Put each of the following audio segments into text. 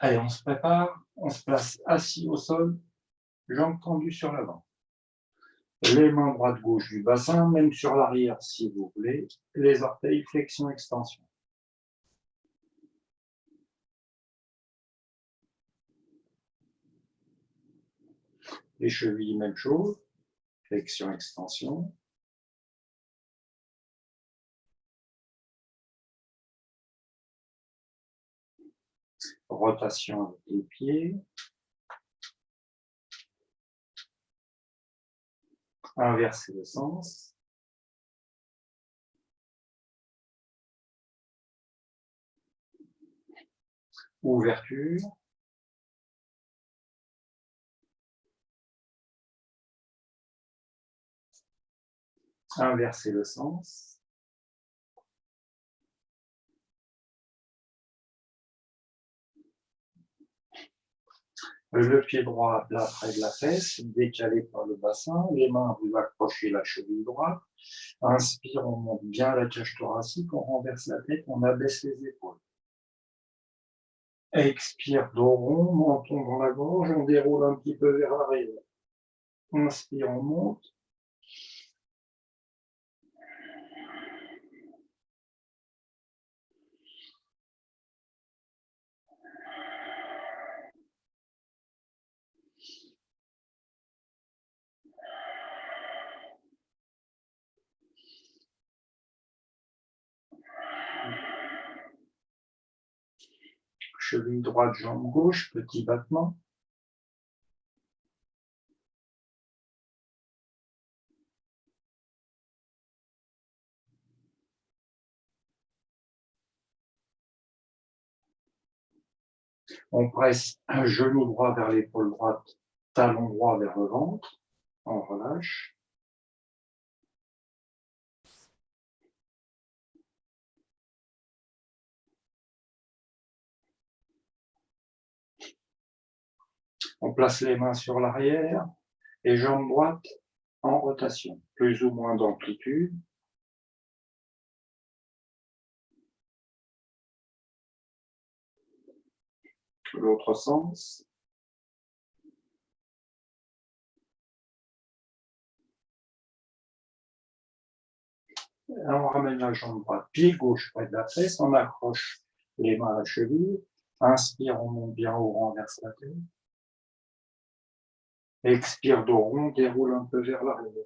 Allez, on se prépare, on se place assis au sol, jambes tendues sur l'avant. Les mains droite-gauche du bassin, même sur l'arrière si vous voulez. Les orteils, flexion-extension. Les chevilles, même chose. Flexion-extension. Rotation avec les pieds. Inverser le sens. Ouverture. Inverser le sens. Le pied droit à plat près de la fesse, décalé par le bassin. Les mains, vous accrochez la cheville droite. Inspire, on monte bien la cage thoracique, on renverse la tête, on abaisse les épaules. Expire, dos rond, menton dans la gorge, on déroule un petit peu vers l'arrière. Inspire, on monte. Cheville droite, jambe gauche, petit battement. On presse un genou droit vers l'épaule droite, talon droit vers le ventre. On relâche. On place les mains sur l'arrière et jambe droite en rotation, plus ou moins d'amplitude. L'autre sens. On ramène la jambe droite, pied gauche près de la fesse, on accroche les mains à la cheville. Inspire, on monte bien haut, renverse la tête. Expire, dos rond, déroule un peu vers l'arrière.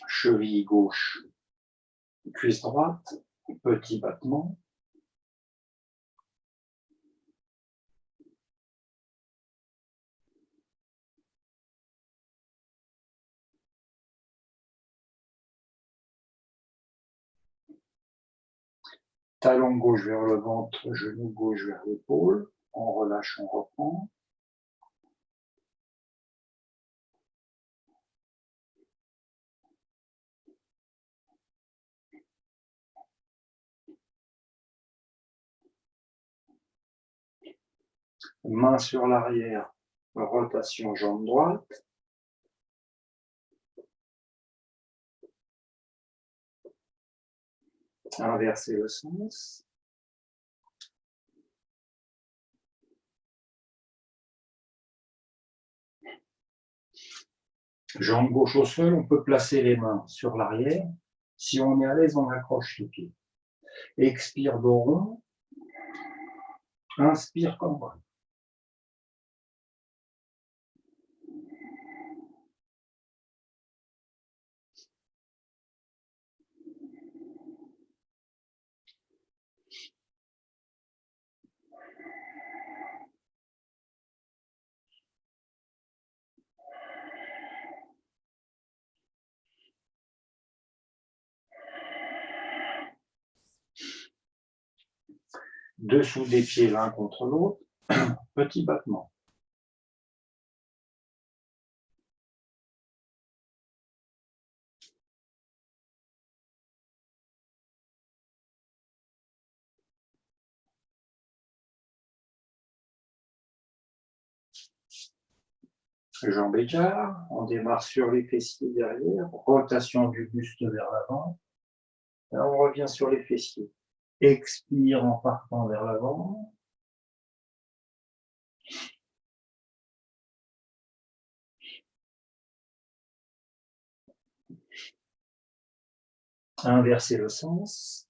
Cheville gauche, cuisse droite, petit battement. Talon gauche vers le ventre, genou gauche vers l'épaule. On relâche, on reprend. Main sur l'arrière, rotation jambe droite. Inverser le sens. Jambe gauche au sol, on peut placer les mains sur l'arrière. Si on est à l'aise, on accroche les pieds. Expire, dos rond. Inspire comme bras. Dessous des pieds l'un contre l'autre. Petit battement. Jambes écart, on démarre sur les fessiers derrière, rotation du buste vers l'avant. Là, on revient sur les fessiers. Expire en partant vers l'avant. Inverser le sens.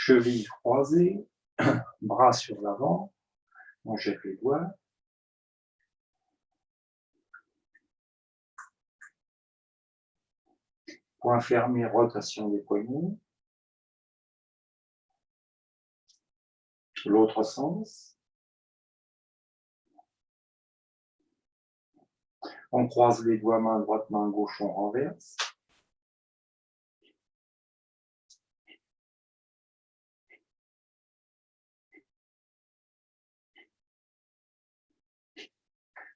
Cheville croisée, bras sur l'avant, on jette les doigts. Poing fermé, rotation des poignets. L'autre sens. On croise les doigts, main droite, main gauche, on renverse.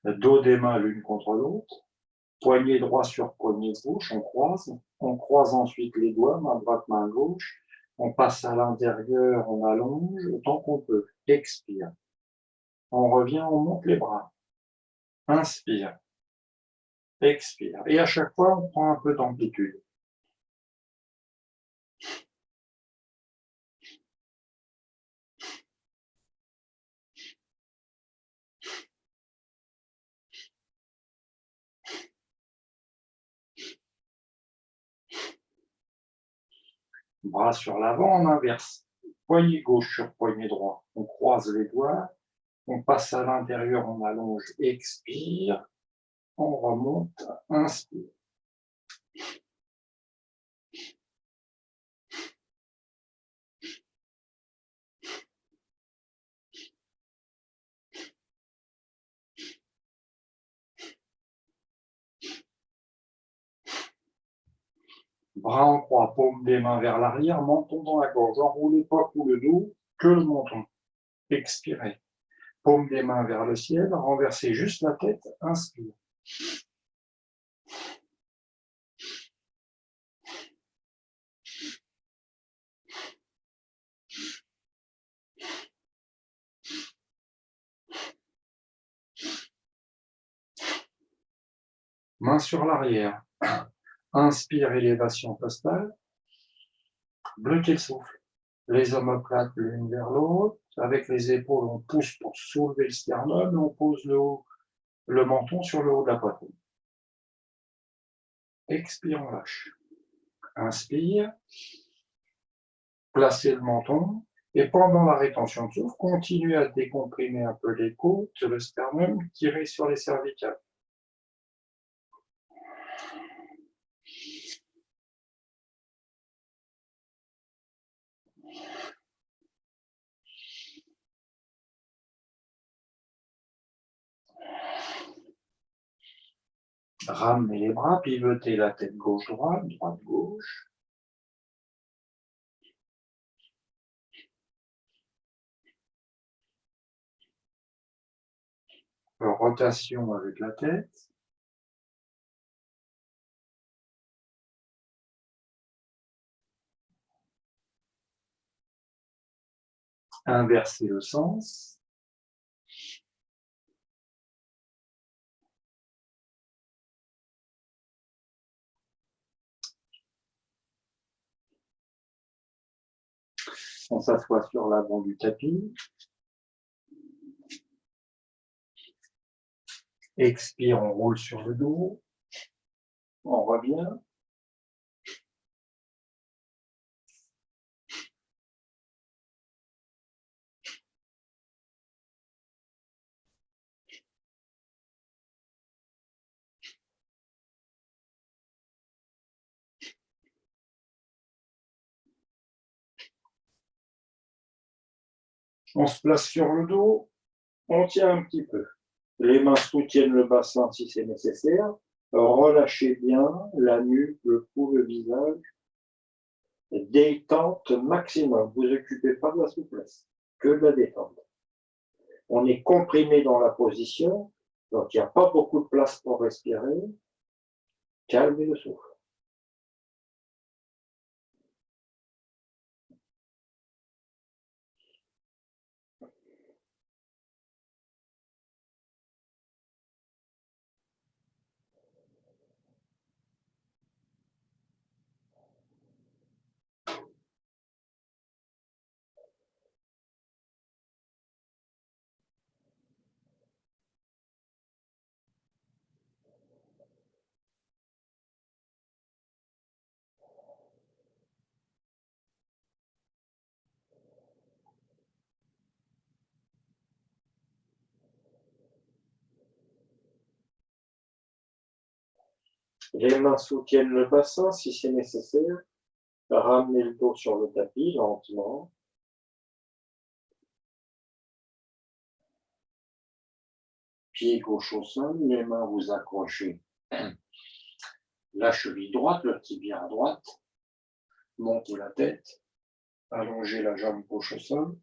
Le dos des mains l'une contre l'autre. Poignet droit sur poignet gauche, on croise. On croise ensuite les doigts, main droite, main gauche. On passe à l'intérieur, on allonge autant qu'on peut. Expire. On revient, on monte les bras. Inspire. Expire. Et à chaque fois, on prend un peu d'amplitude. Bras sur l'avant, on inverse. Poignet gauche sur poignet droit. On croise les doigts. On passe à l'intérieur, on allonge. Expire. On remonte. Inspire. Bras en croix, paume des mains vers l'arrière, menton dans la gorge. Enroulez pas tout le dos, que le menton. Expirez. Paume des mains vers le ciel, renversez juste la tête, inspire. Main sur l'arrière. Inspire, élévation postale. Bloquez le souffle. Les omoplates l'une vers l'autre. Avec les épaules, on pousse pour soulever le sternum et on pose le menton sur le haut de la poitrine. Expire, on lâche. Inspire. Placez le menton. Et pendant la rétention de souffle, continuez à décomprimer un peu les côtes, le sternum, tirez sur les cervicales. Ramenez les bras, pivotez la tête gauche-droite, droite-gauche. Rotation avec la tête. Inversez le sens. On s'assoit sur l'avant du tapis. Expire, on roule sur le dos. On revient. On se place sur le dos. On tient un petit peu. Les mains soutiennent le bassin si c'est nécessaire. Relâchez bien la nuque, le cou, le visage. Détente maximum. Vous ne occupez pas de la souplesse, que de la détente. On est comprimé dans la position, Donc, il n'y a pas beaucoup de place pour respirer. Calmez le souffle. Les mains soutiennent le bassin si c'est nécessaire. Ramenez le dos sur le tapis lentement. Pied gauche au sol, les mains vous accrochez. La cheville droite, le tibia à droite. Montez la tête. Allongez la jambe gauche au sol.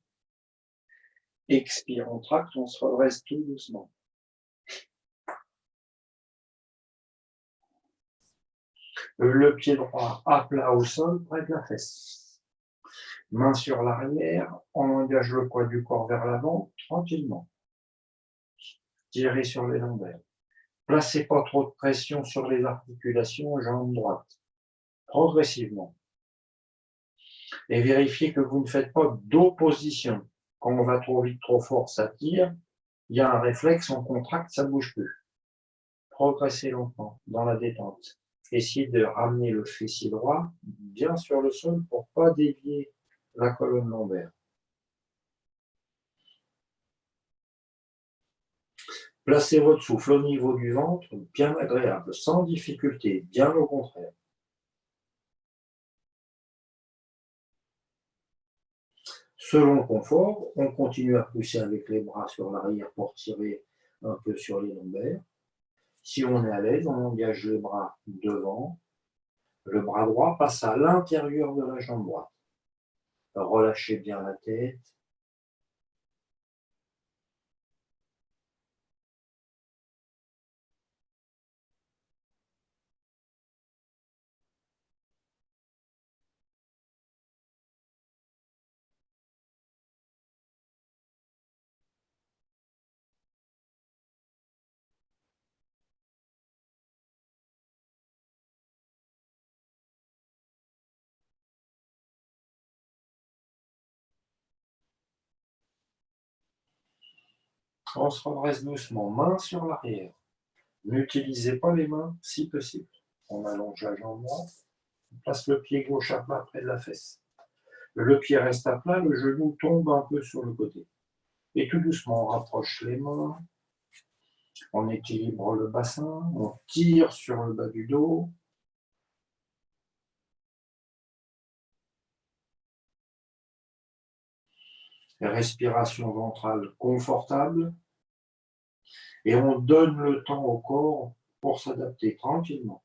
Expire, on tracte, on se redresse tout doucement. Le pied droit à plat au sol, près de la fesse. Main sur l'arrière, on engage le poids du corps vers l'avant, tranquillement. Tirez sur les lombaires. Placez pas trop de pression sur les articulations, jambe droite. Progressivement. Et vérifiez que vous ne faites pas d'opposition. Quand on va trop vite, trop fort, ça tire. Il y a un réflexe, on contracte, ça ne bouge plus. Progressez lentement dans la détente. Essayez de ramener le fessier droit bien sur le sol pour ne pas dévier la colonne lombaire. Placez votre souffle au niveau du ventre, bien agréable, sans difficulté, bien au contraire. Selon le confort, on continue à pousser avec les bras sur l'arrière pour tirer un peu sur les lombaires. Si on est à l'aise, on engage les bras devant. Le bras droit passe à l'intérieur de la jambe droite. Relâchez bien la tête. On se redresse doucement, main sur l'arrière. N'utilisez pas les mains si possible. On allonge la jambe droite. On place le pied gauche à plat près de la fesse. Le pied reste à plat, le genou tombe un peu sur le côté. Et tout doucement, on rapproche les mains. On équilibre le bassin. On tire sur le bas du dos. Respiration ventrale confortable. Et on donne le temps au corps pour s'adapter tranquillement.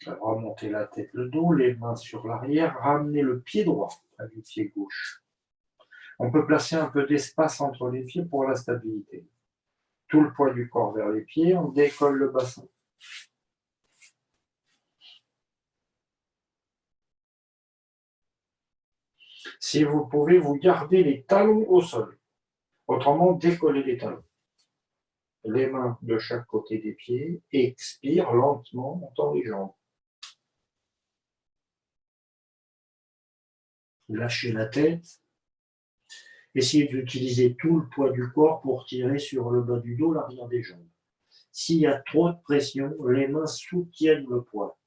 Remontez la tête, le dos, les mains sur l'arrière, ramenez le pied droit près du pied gauche. On peut placer un peu d'espace entre les pieds pour la stabilité. Tout le poids du corps vers les pieds, on décolle le bassin. Si vous pouvez, vous gardez les talons au sol. Autrement, décollez les talons. Les mains de chaque côté des pieds. Expire lentement, on tend les jambes. Lâchez la tête. Essayez d'utiliser tout le poids du corps pour tirer sur le bas du dos, l'arrière des jambes. S'il y a trop de pression, les mains soutiennent le poids.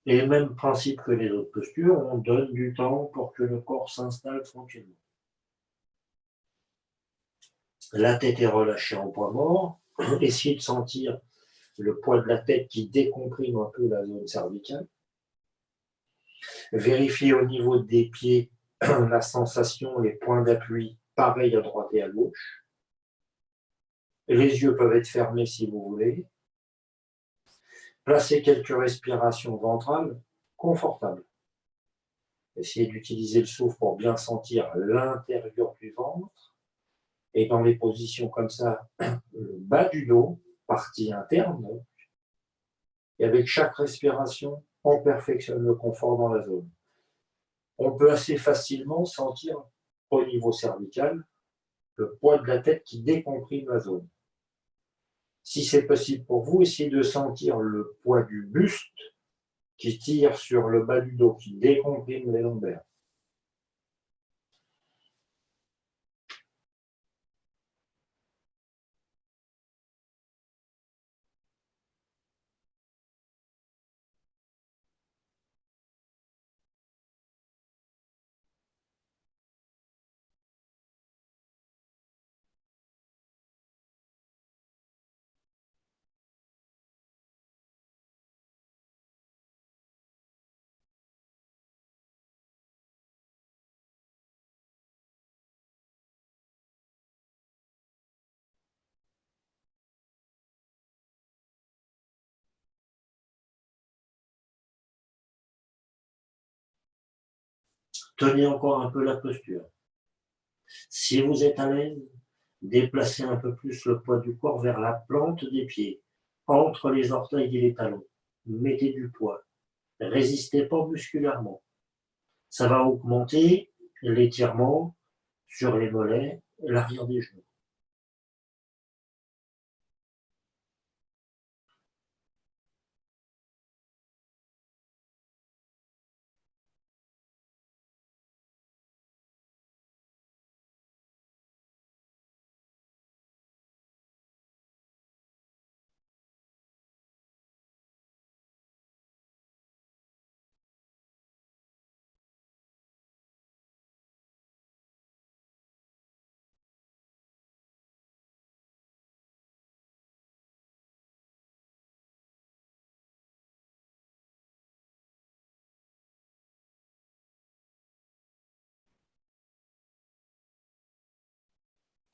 Et le même principe que les autres postures, on donne du temps pour que le corps s'installe tranquillement. La tête est relâchée en poids mort. Essayez de sentir le poids de la tête qui décomprime un peu la zone cervicale. Vérifiez au niveau des pieds la sensation, les points d'appui, pareil à droite et à gauche. Les yeux peuvent être fermés si vous voulez. Placez quelques respirations ventrales confortables. Essayez d'utiliser le souffle pour bien sentir l'intérieur du ventre. Et dans les positions comme ça, le bas du dos, partie interne. Et avec chaque respiration, on perfectionne le confort dans la zone. On peut assez facilement sentir au niveau cervical le poids de la tête qui décomprime la zone. Si c'est possible pour vous, essayez de sentir le poids du buste qui tire sur le bas du dos, qui décomprime les lombaires. Tenez encore un peu la posture. Si vous êtes à l'aise, déplacez un peu plus le poids du corps vers la plante des pieds, entre les orteils et les talons. Mettez du poids. Résistez pas musculairement. Ça va augmenter l'étirement sur les mollets et l'arrière des genoux.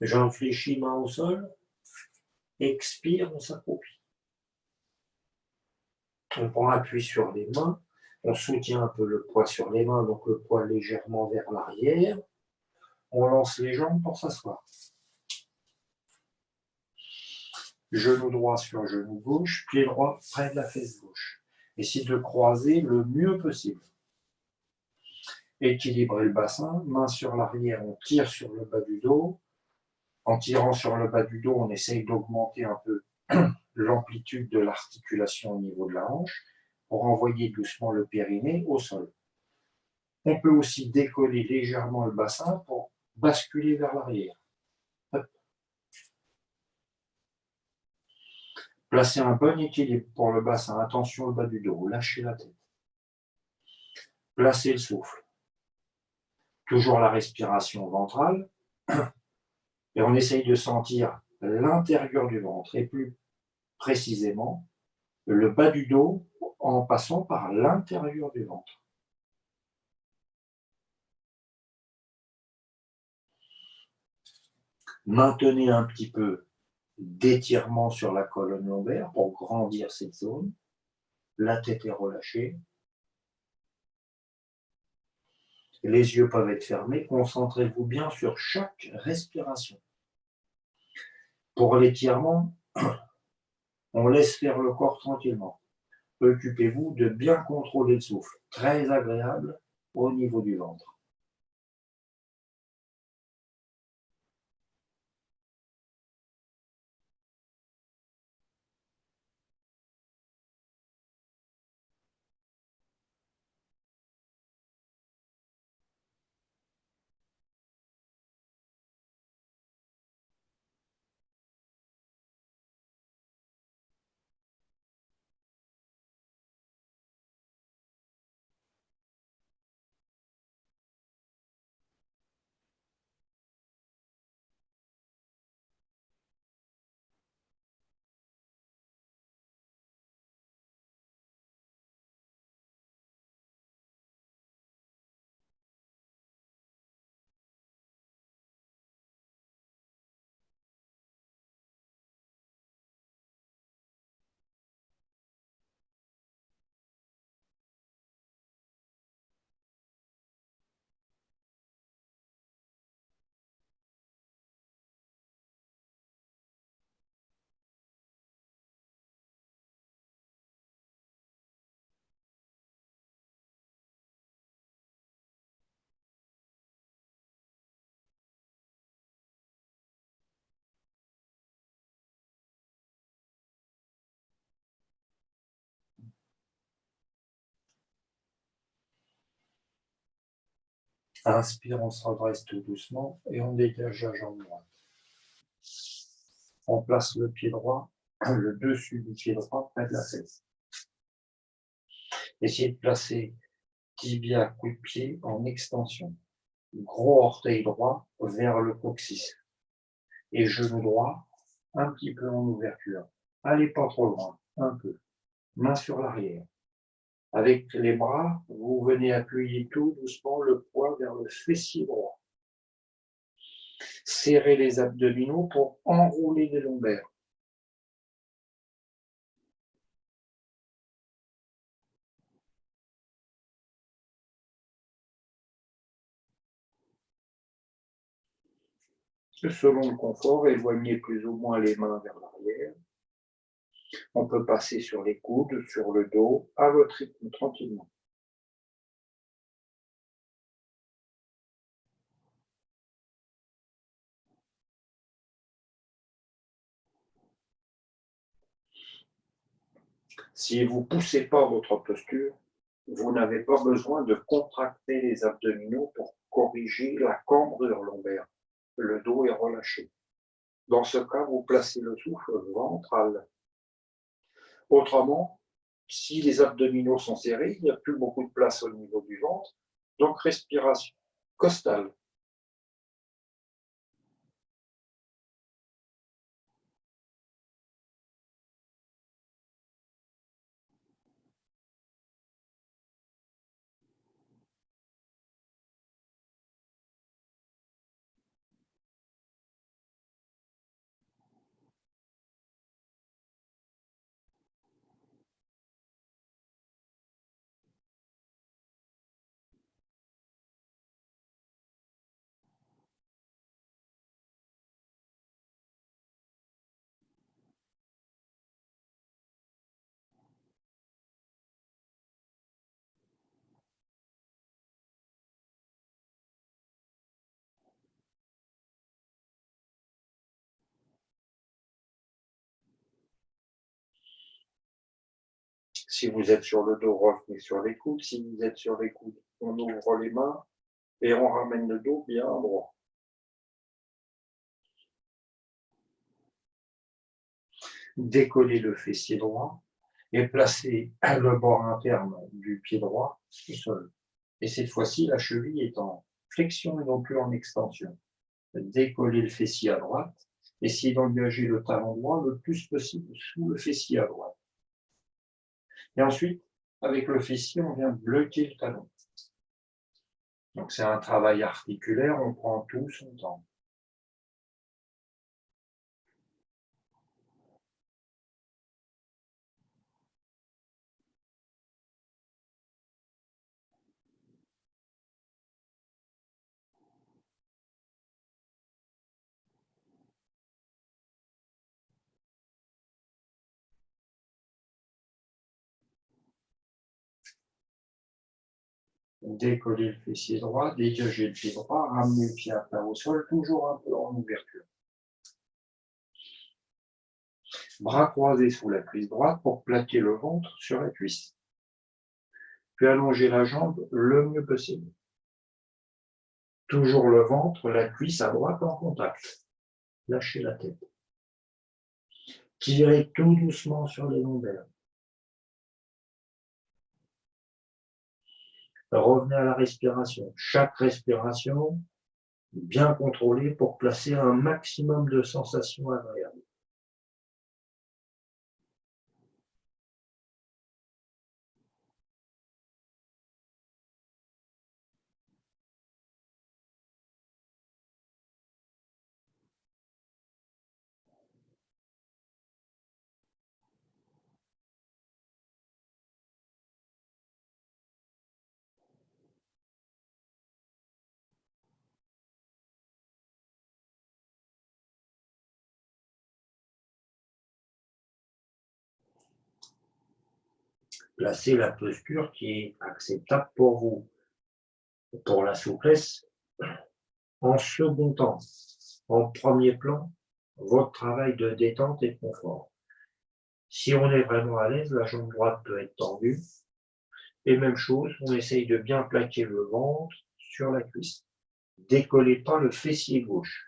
Jambes fléchies, mains au sol. Expire, on s'accroupit. On prend appui sur les mains. On soutient un peu le poids sur les mains, donc le poids légèrement vers l'arrière. On lance les jambes pour s'asseoir. Genou droit sur genou gauche, pied droit près de la fesse gauche. Essayez de croiser le mieux possible. Équilibrez le bassin, main sur l'arrière, on tire sur le bas du dos. En tirant sur le bas du dos, on essaye d'augmenter un peu l'amplitude de l'articulation au niveau de la hanche pour envoyer doucement le périnée au sol. On peut aussi décoller légèrement le bassin pour basculer vers l'arrière. Placez un bon équilibre pour le bassin. Attention au bas du dos, lâchez la tête. Placez le souffle. Toujours la respiration ventrale. Et on essaye de sentir l'intérieur du ventre et plus précisément le bas du dos en passant par l'intérieur du ventre. Maintenez un petit peu d'étirement sur la colonne lombaire pour grandir cette zone. La tête est relâchée. Les yeux peuvent être fermés. Concentrez-vous bien sur chaque respiration. Pour l'étirement, on laisse faire le corps tranquillement. Occupez-vous de bien contrôler le souffle. Très agréable au niveau du ventre. Inspire, on se redresse tout doucement et on dégage la jambe droite. On place le pied droit, le dessus du pied droit près de la fesse. Essayez de placer tibia, coup de pied en extension. Gros orteil droit vers le coccyx. Et genou droit, un petit peu en ouverture. Allez pas trop loin, un peu. Main sur l'arrière. Avec les bras, vous venez appuyer tout doucement le poids vers le fessier droit. Serrez les abdominaux pour enrouler les lombaires. Selon le confort, éloignez plus ou moins les mains vers l'arrière. On peut passer sur les coudes, sur le dos, à votre rythme tranquillement. Si vous ne poussez pas votre posture, vous n'avez pas besoin de contracter les abdominaux pour corriger la cambrure lombaire. Le dos est relâché. Dans ce cas, vous placez le souffle ventral. Autrement, si les abdominaux sont serrés, il n'y a plus beaucoup de place au niveau du ventre, donc respiration costale. Si vous êtes sur le dos, revenez sur les coudes. Si vous êtes sur les coudes, on ouvre les mains et on ramène le dos bien droit. Décollez le fessier droit et placez le bord interne du pied droit au sol. Et cette fois-ci, la cheville est en flexion et non plus en extension. Décollez le fessier à droite. Essayez d'engager le talon droit le plus possible sous le fessier à droite. Et ensuite, avec le fessier, on vient bloquer le talon. Donc c'est un travail articulaire, on prend tout son temps. Décoller le fessier droit, dégager le pied droit, ramener le pied à plat au sol, toujours un peu en ouverture. Bras croisés sous la cuisse droite pour plaquer le ventre sur la cuisse. Puis allonger la jambe le mieux possible. Toujours le ventre, la cuisse à droite en contact. Lâchez la tête. Tirez tout doucement sur les lombaires. Revenez à la respiration. Chaque respiration bien contrôlée pour placer un maximum de sensations agréables. Placez la posture qui est acceptable pour vous. Pour la souplesse, en second temps, en premier plan, votre travail de détente et de confort. Si on est vraiment à l'aise, la jambe droite peut être tendue. Et même chose, on essaye de bien plaquer le ventre sur la cuisse. Décollez pas le fessier gauche.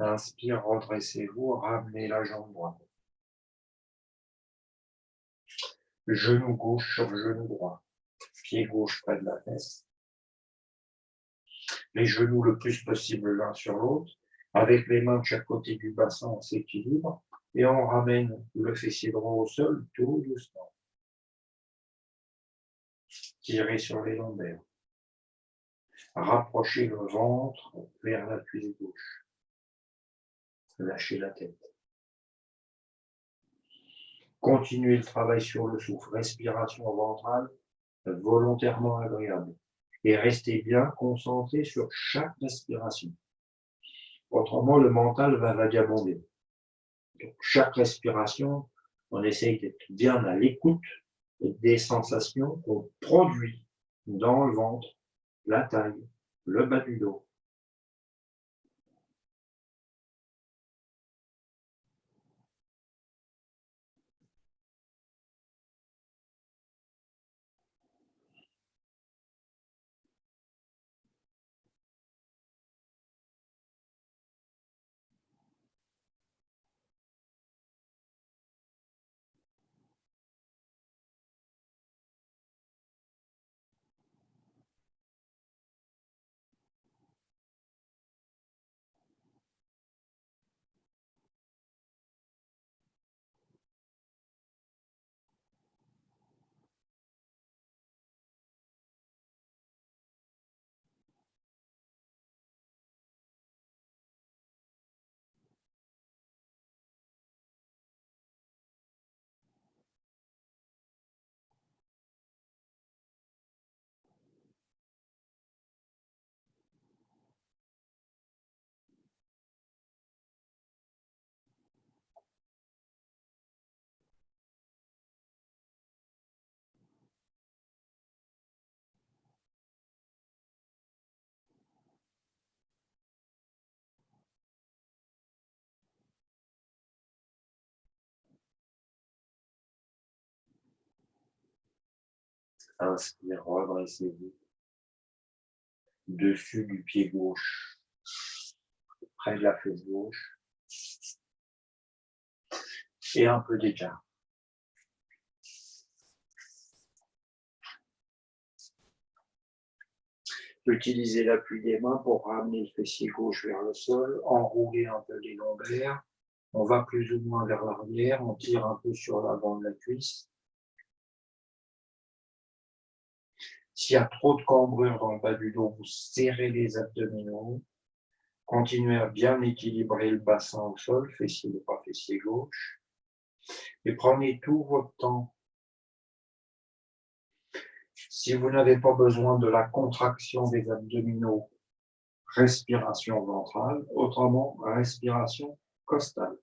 Inspire, redressez-vous, ramenez la jambe droite. Genou gauche sur genou droit. Pied gauche près de la fesse. Les genoux le plus possible l'un sur l'autre. Avec les mains de chaque côté du bassin, on s'équilibre et on ramène le fessier droit au sol tout doucement. Tirez sur les lombaires. Rapprochez le ventre vers la cuisse gauche. Lâchez la tête. Continuez le travail sur le souffle. Respiration ventrale volontairement agréable. Et restez bien concentré sur chaque respiration. Autrement, le mental va vagabonder. Donc, chaque respiration, on essaye d'être bien à l'écoute des sensations qu'on produit dans le ventre, la taille, le bas du dos. Inspire, redressez-vous. Dessus du pied gauche, près de la fesse gauche. Et un peu d'écart. Utilisez l'appui des mains pour ramener le fessier gauche vers le sol, enrouler un peu les lombaires. On va plus ou moins vers l'arrière, on tire un peu sur l'avant de la cuisse. S'il y a trop de cambrure dans le bas du dos, vous serrez les abdominaux. Continuez à bien équilibrer le bassin au sol, fessier droit, fessier gauche. Et prenez tout votre temps. Si vous n'avez pas besoin de la contraction des abdominaux, respiration ventrale, autrement, respiration costale.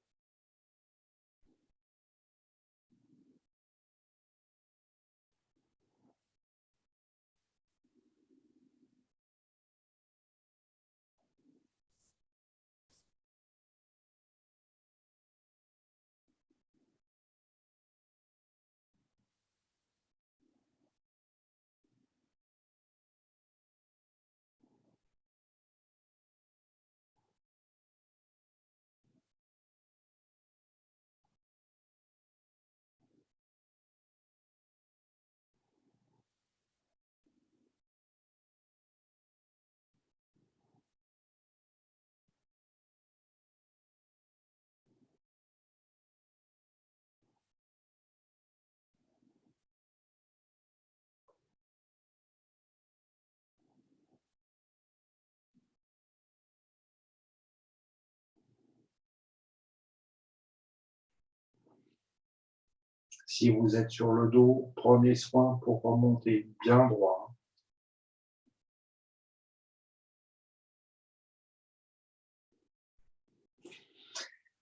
Si vous êtes sur le dos, prenez soin pour remonter bien droit.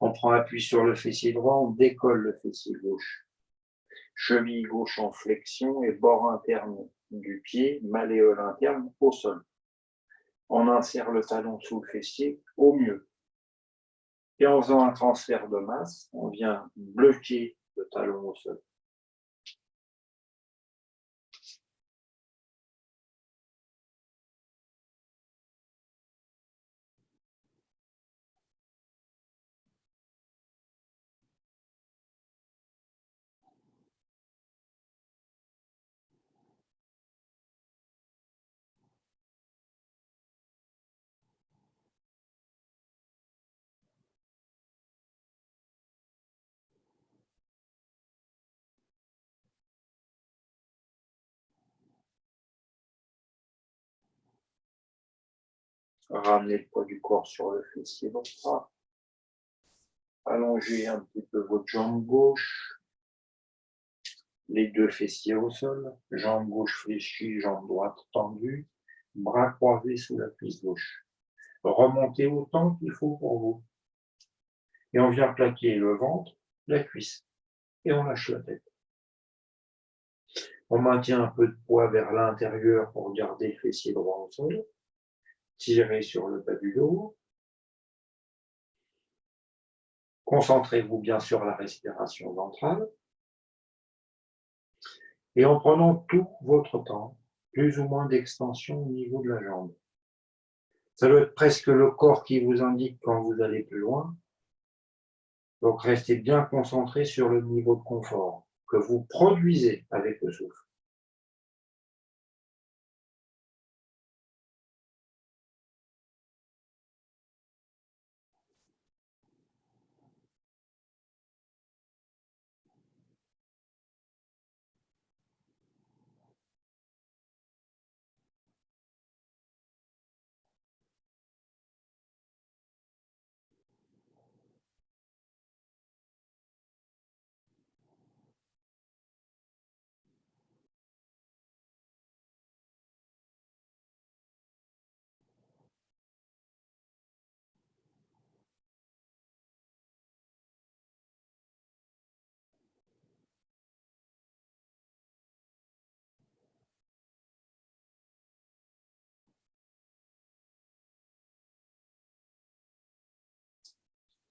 On prend appui sur le fessier droit, on décolle le fessier gauche. Cheville gauche en flexion et bord interne du pied, malléole interne au sol. On insère le talon sous le fessier au mieux. Et en faisant un transfert de masse, on vient bloquer le talon au sol. Ramenez le poids du corps sur le fessier droit. Allongez un petit peu votre jambe gauche. Les deux fessiers au sol. Jambe gauche fléchie, jambe droite tendue. Bras croisés sous la cuisse gauche. Remontez autant qu'il faut pour vous. Et on vient plaquer le ventre, la cuisse. Et on lâche la tête. On maintient un peu de poids vers l'intérieur pour garder le fessier droit au sol. Tirez sur le bas du dos. Concentrez-vous bien sur la respiration ventrale. Et en prenant tout votre temps, plus ou moins d'extension au niveau de la jambe. Ça doit être presque le corps qui vous indique quand vous allez plus loin. Donc restez bien concentré sur le niveau de confort que vous produisez avec le souffle.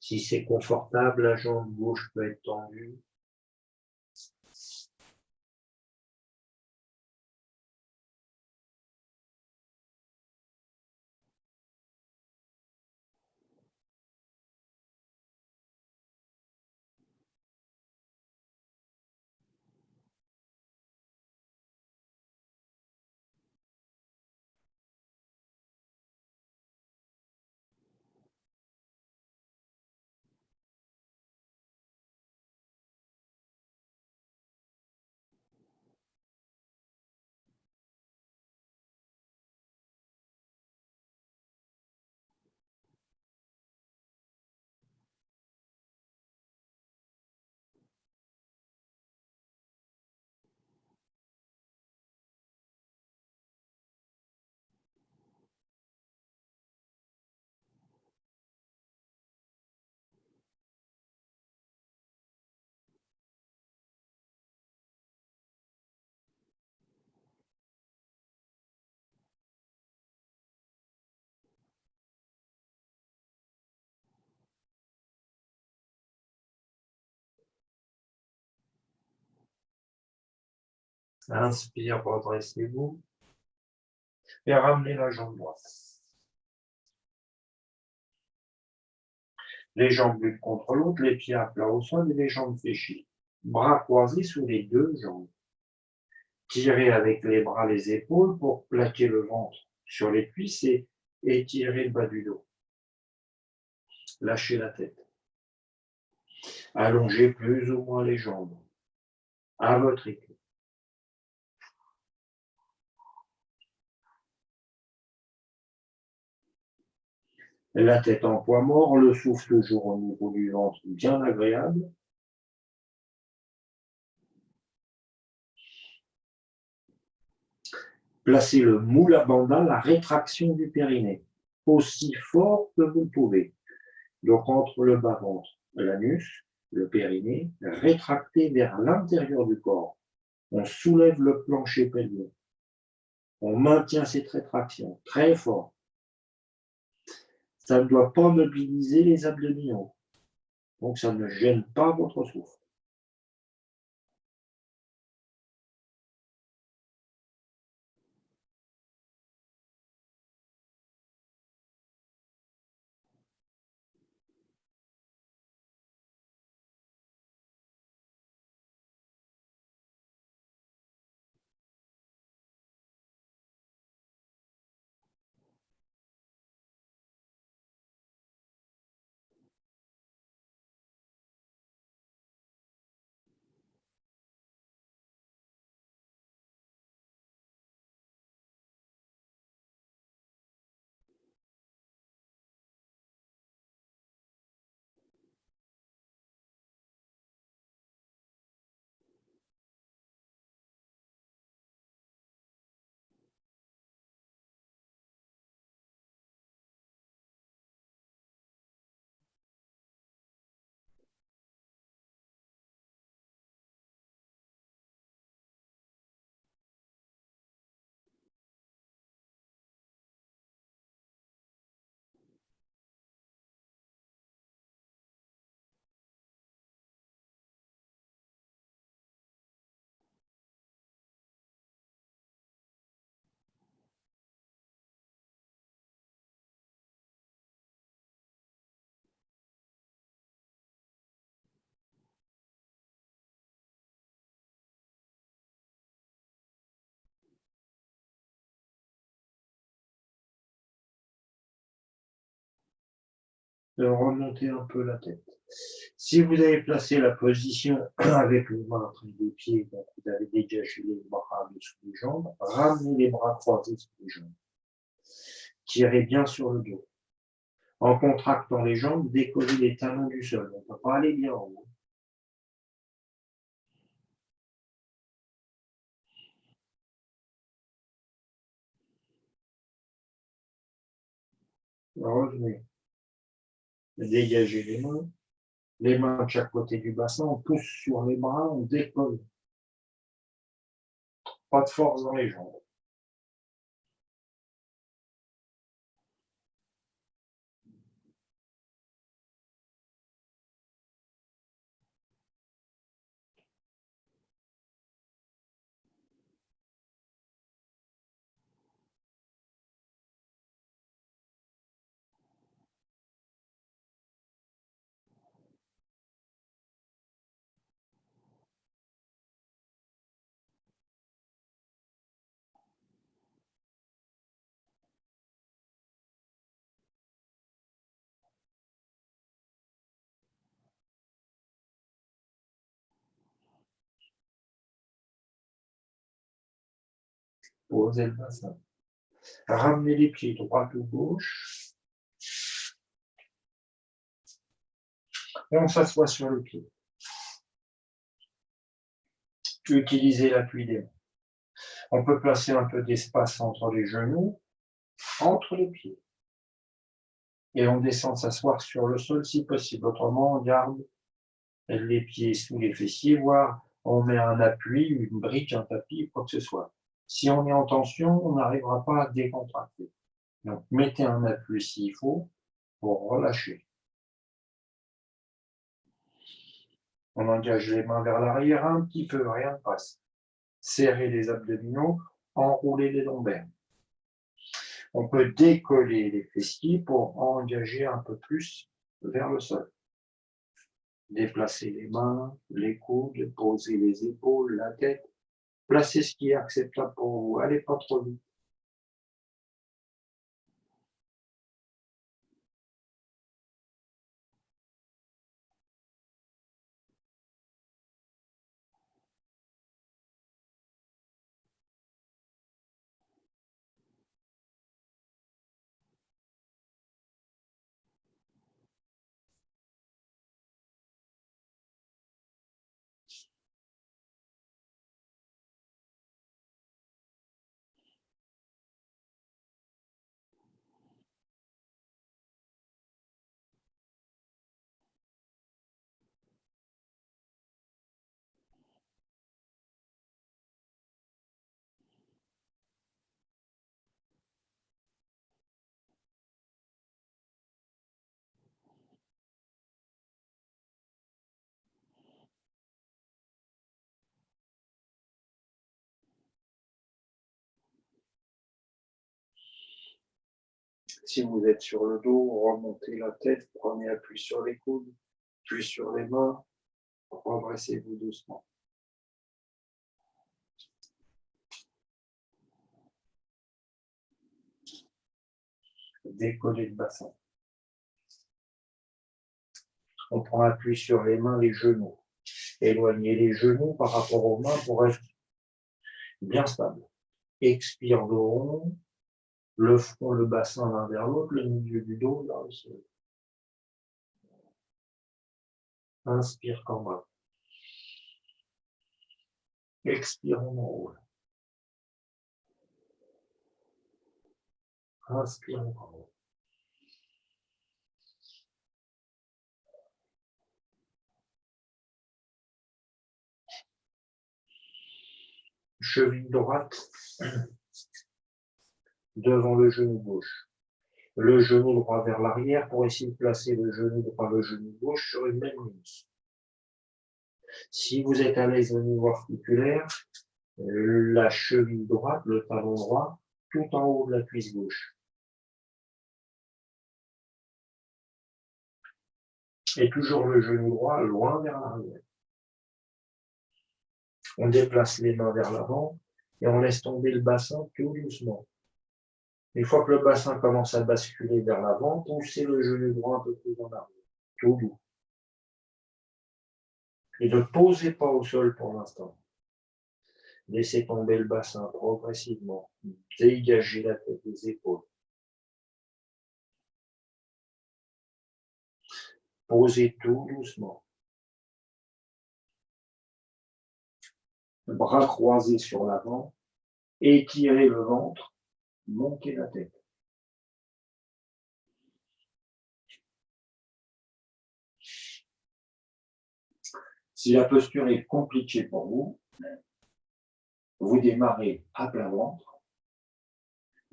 Si c'est confortable, la jambe gauche peut être tendue. Inspire, redressez-vous. Et ramenez la jambe droite. Les jambes l'une contre l'autre, les pieds à plat au sol et les jambes fléchies. Bras croisés sous les deux jambes. Tirez avec les bras les épaules pour plaquer le ventre sur les cuisses et étirer le bas du dos. Lâchez la tête. Allongez plus ou moins les jambes. À votre rythme. La tête en poids mort, le souffle toujours au niveau du ventre, bien agréable. Placez le moule à bandana, la rétraction du périnée, aussi fort que vous le pouvez. Donc entre le bas-ventre, l'anus, le périnée, rétracté vers l'intérieur du corps. On soulève le plancher pelvien. On maintient cette rétraction très fort. Ça ne doit pas mobiliser les abdominaux. Donc ça ne gêne pas votre souffle. Remontez un peu la tête. Si vous avez placé la position avec le ventre et les pieds, donc vous avez dégagé les bras sous les jambes, ramenez les bras croisés sous les jambes. Tirez bien sur le dos. En contractant les jambes, décollez les talons du sol. On ne peut pas aller bien en haut. Revenez. Dégagez les mains de chaque côté du bassin, on pousse sur les bras, on décolle. Pas de force dans les jambes. Posez le bassin. Ramenez les pieds droit ou gauche. Et on s'assoit sur le pied. Utilisez l'appui des mains. On peut placer un peu d'espace entre les genoux, entre les pieds. Et on descend s'asseoir sur le sol si possible. Autrement, on garde les pieds sous les fessiers, voire on met un appui, une brique, un tapis, quoi que ce soit. Si on est en tension, on n'arrivera pas à décontracter. Donc, mettez un appui s'il faut pour relâcher. On engage les mains vers l'arrière un petit peu, rien ne passe. Serrez les abdominaux, enroulez les lombaires. On peut décoller les fessiers pour engager un peu plus vers le sol. Déplacez les mains, les coudes, posez les épaules, la tête. Placez ce qui est acceptable pour vous. Allez pas trop vite. Si vous êtes sur le dos, remontez la tête, prenez appui sur les coudes, puis sur les mains, redressez-vous doucement. Décollez le bassin. On prend appui sur les mains, les genoux. Éloignez les genoux par rapport aux mains pour être bien stable. Expire le rond, le front, le bassin l'un vers l'autre, le milieu du dos vers le sol. Inspire qu'en bas. Expire en haut. Inspire en haut. Cheville droite devant le genou gauche. Le genou droit vers l'arrière pour essayer de placer le genou droit, le genou gauche sur une même ligne. Si vous êtes à l'aise au niveau articulaire, la cheville droite, le talon droit, tout en haut de la cuisse gauche. Et toujours le genou droit loin vers l'arrière. On déplace les mains vers l'avant et on laisse tomber le bassin tout doucement. Une fois que le bassin commence à basculer vers l'avant, poussez le genou droit un peu plus en arrière, tout doux. Et ne posez pas au sol pour l'instant. Laissez tomber le bassin progressivement. Dégagez la tête des épaules. Posez tout doucement. Bras croisés sur l'avant. Étirez le ventre. Montez la tête. Si la posture est compliquée pour vous, vous démarrez à plat ventre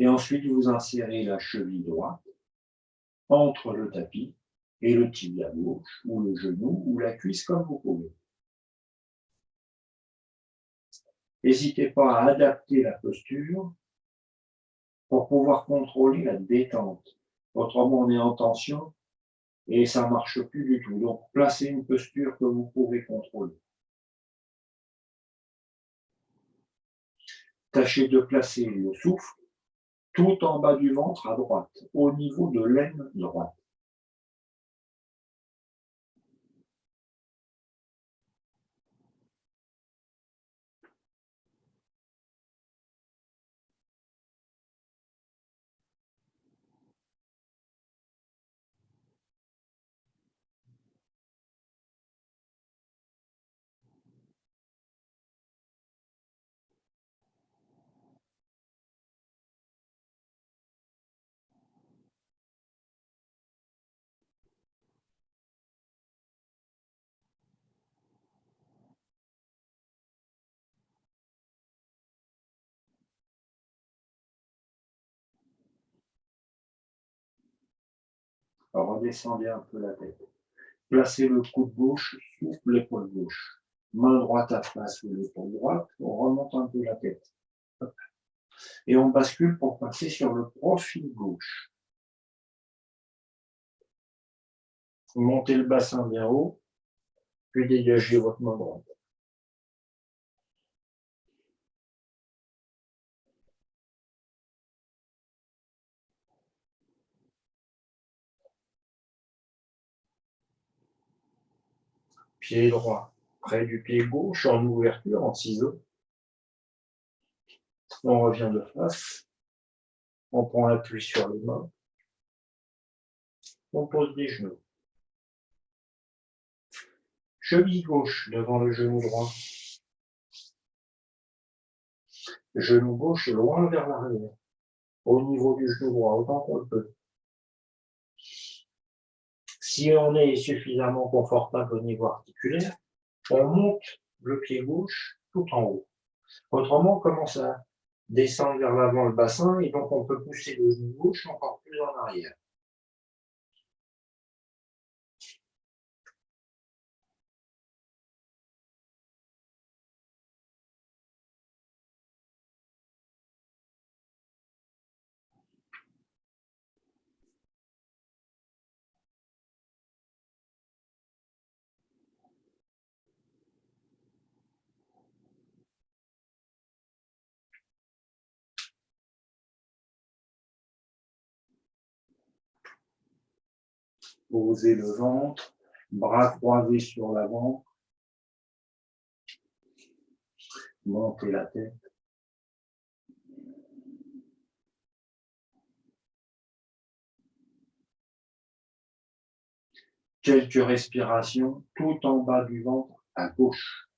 et ensuite vous insérez la cheville droite entre le tapis et le tibia gauche ou le genou ou la cuisse comme vous pouvez. N'hésitez pas à adapter la posture pour pouvoir contrôler la détente. Autrement, on est en tension et ça ne marche plus du tout. Donc, placez une posture que vous pouvez contrôler. Tâchez de placer le souffle tout en bas du ventre à droite, au niveau de l'aine droite. Redescendez un peu la tête. Placez le coude gauche sous l'épaule gauche. Main droite à plat sous l'épaule droite. On remonte un peu la tête. Et on bascule pour passer sur le profil gauche. Montez le bassin bien haut, puis dégagez votre main droite. Pied droit près du pied gauche en ouverture, en ciseaux. On revient de face. On prend appui sur les mains. On pose des genoux. Cheville gauche devant le genou droit. Genou gauche loin vers l'arrière, au niveau du genou droit, autant qu'on le peut. Si on est suffisamment confortable au niveau articulaire, on monte le pied gauche tout en haut. Autrement, on commence à descendre vers l'avant le bassin et donc on peut pousser le genou gauche encore plus en arrière. Posez le ventre, bras croisés sur l'avant, montez la tête. Quelques respirations tout en bas du ventre à gauche.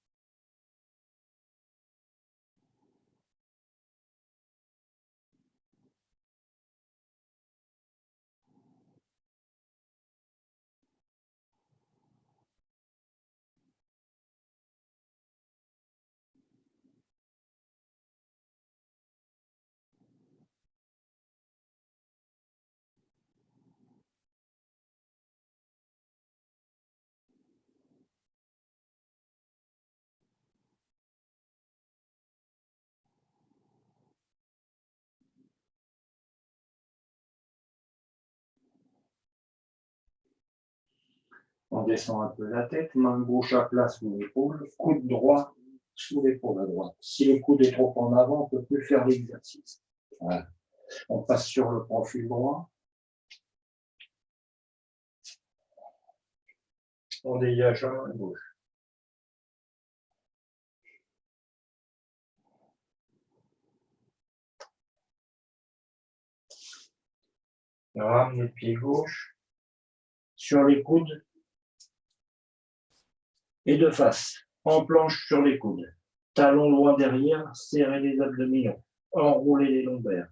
On descend un peu la tête, main gauche à plat sous l'épaule, coude droit sous l'épaule à droite. Si le coude est trop en avant, on ne peut plus faire l'exercice. Voilà. On passe sur le profil droit. On dégage la main gauche. Ramenez le pied gauche sur les coudes et de face, en planche sur les coudes. Talons loin derrière, serrez les abdominaux, enroulez les lombaires.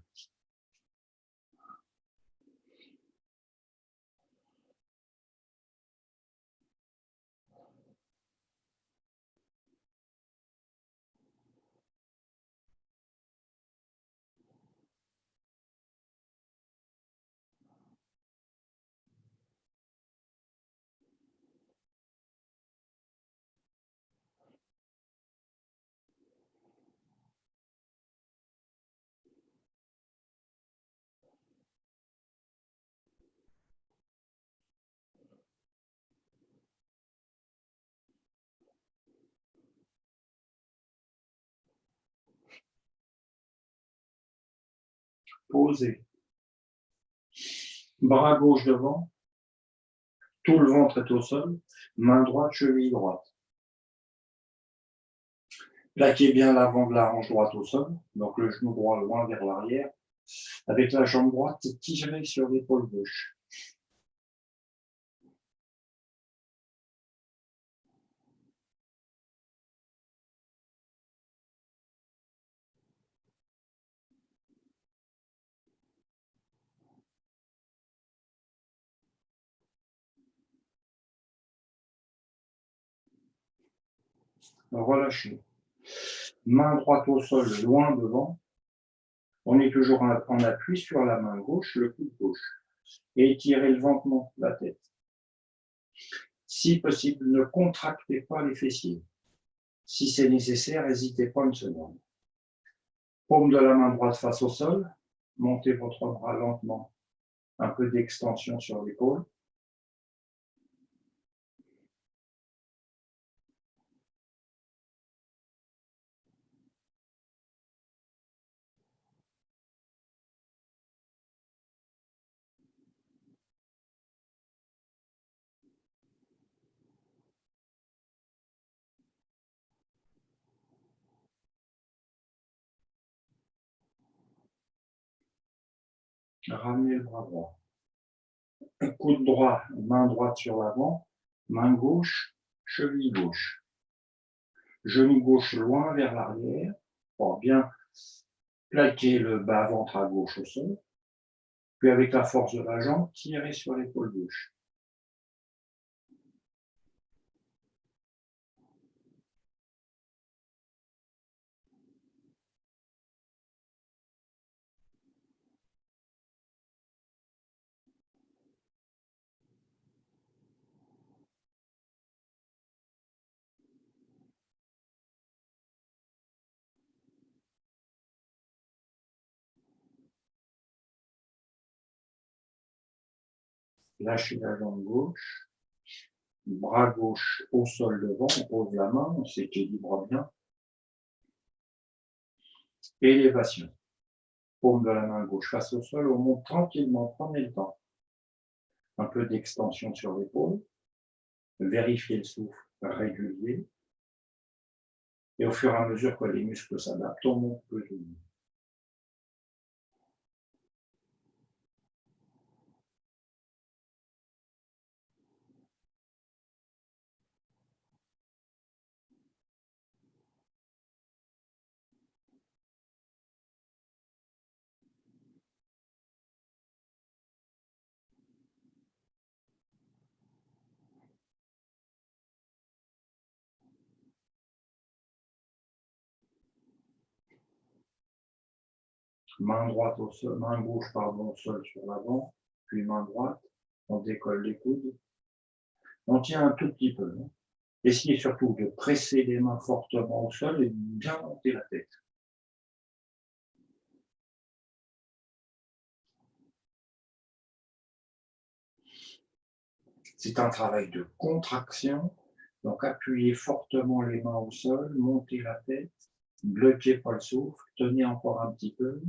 Posez. Bras gauche devant, tout le ventre est au sol, main droite, cheville droite. Plaquez bien l'avant de la hanche droite au sol, donc le genou droit loin vers l'arrière. Avec la jambe droite, tirez sur l'épaule gauche. Relâchez. Main droite au sol, loin devant. On est toujours en appui sur la main gauche, le coude gauche. Et étirez le ventre, la tête. Si possible, ne contractez pas les fessiers. Si c'est nécessaire, n'hésitez pas une seconde. Paume de la main droite face au sol. Montez votre bras lentement. Un peu d'extension sur l'épaule. Ramenez le bras droit. Coude droit, main droite sur l'avant. Main gauche, cheville gauche. Genou gauche loin vers l'arrière. Pour bien plaquer le bas-ventre à gauche au sol. Puis avec la force de la jambe, tirez sur l'épaule gauche. Lâchez la jambe gauche. Bras gauche au sol devant, on pose la main, on s'équilibre bien. Élévation. Paume de la main gauche face au sol, on monte tranquillement, prenez le temps. Un peu d'extension sur l'épaule. Vérifier le souffle régulier. Et au fur et à mesure que les muscles s'adaptent, on monte peu de nuit. Main droite au sol, main gauche pardon, au sol sur l'avant, puis main droite, on décolle les coudes. On tient un tout petit peu. Essayez surtout de presser les mains fortement au sol et de bien monter la tête. C'est un travail de contraction, donc appuyez fortement les mains au sol, montez la tête, bloquez pas le souffle, tenez encore un petit peu.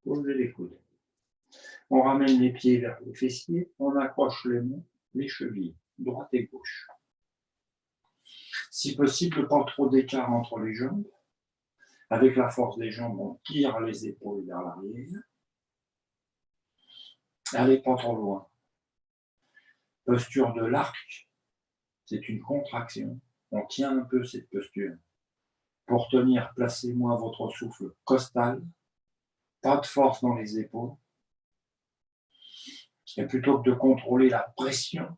Posez les coudes. On ramène les pieds vers les fessiers, on accroche les mains, les chevilles, droite et gauche. Si possible, pas trop d'écart entre les jambes. Avec la force des jambes, on tire les épaules vers l'arrière. Allez pas trop loin. Posture de l'arc, c'est une contraction. On tient un peu cette posture. Pour tenir, placez-moi votre souffle costal. Pas de force dans les épaules. Et plutôt que de contrôler la pression,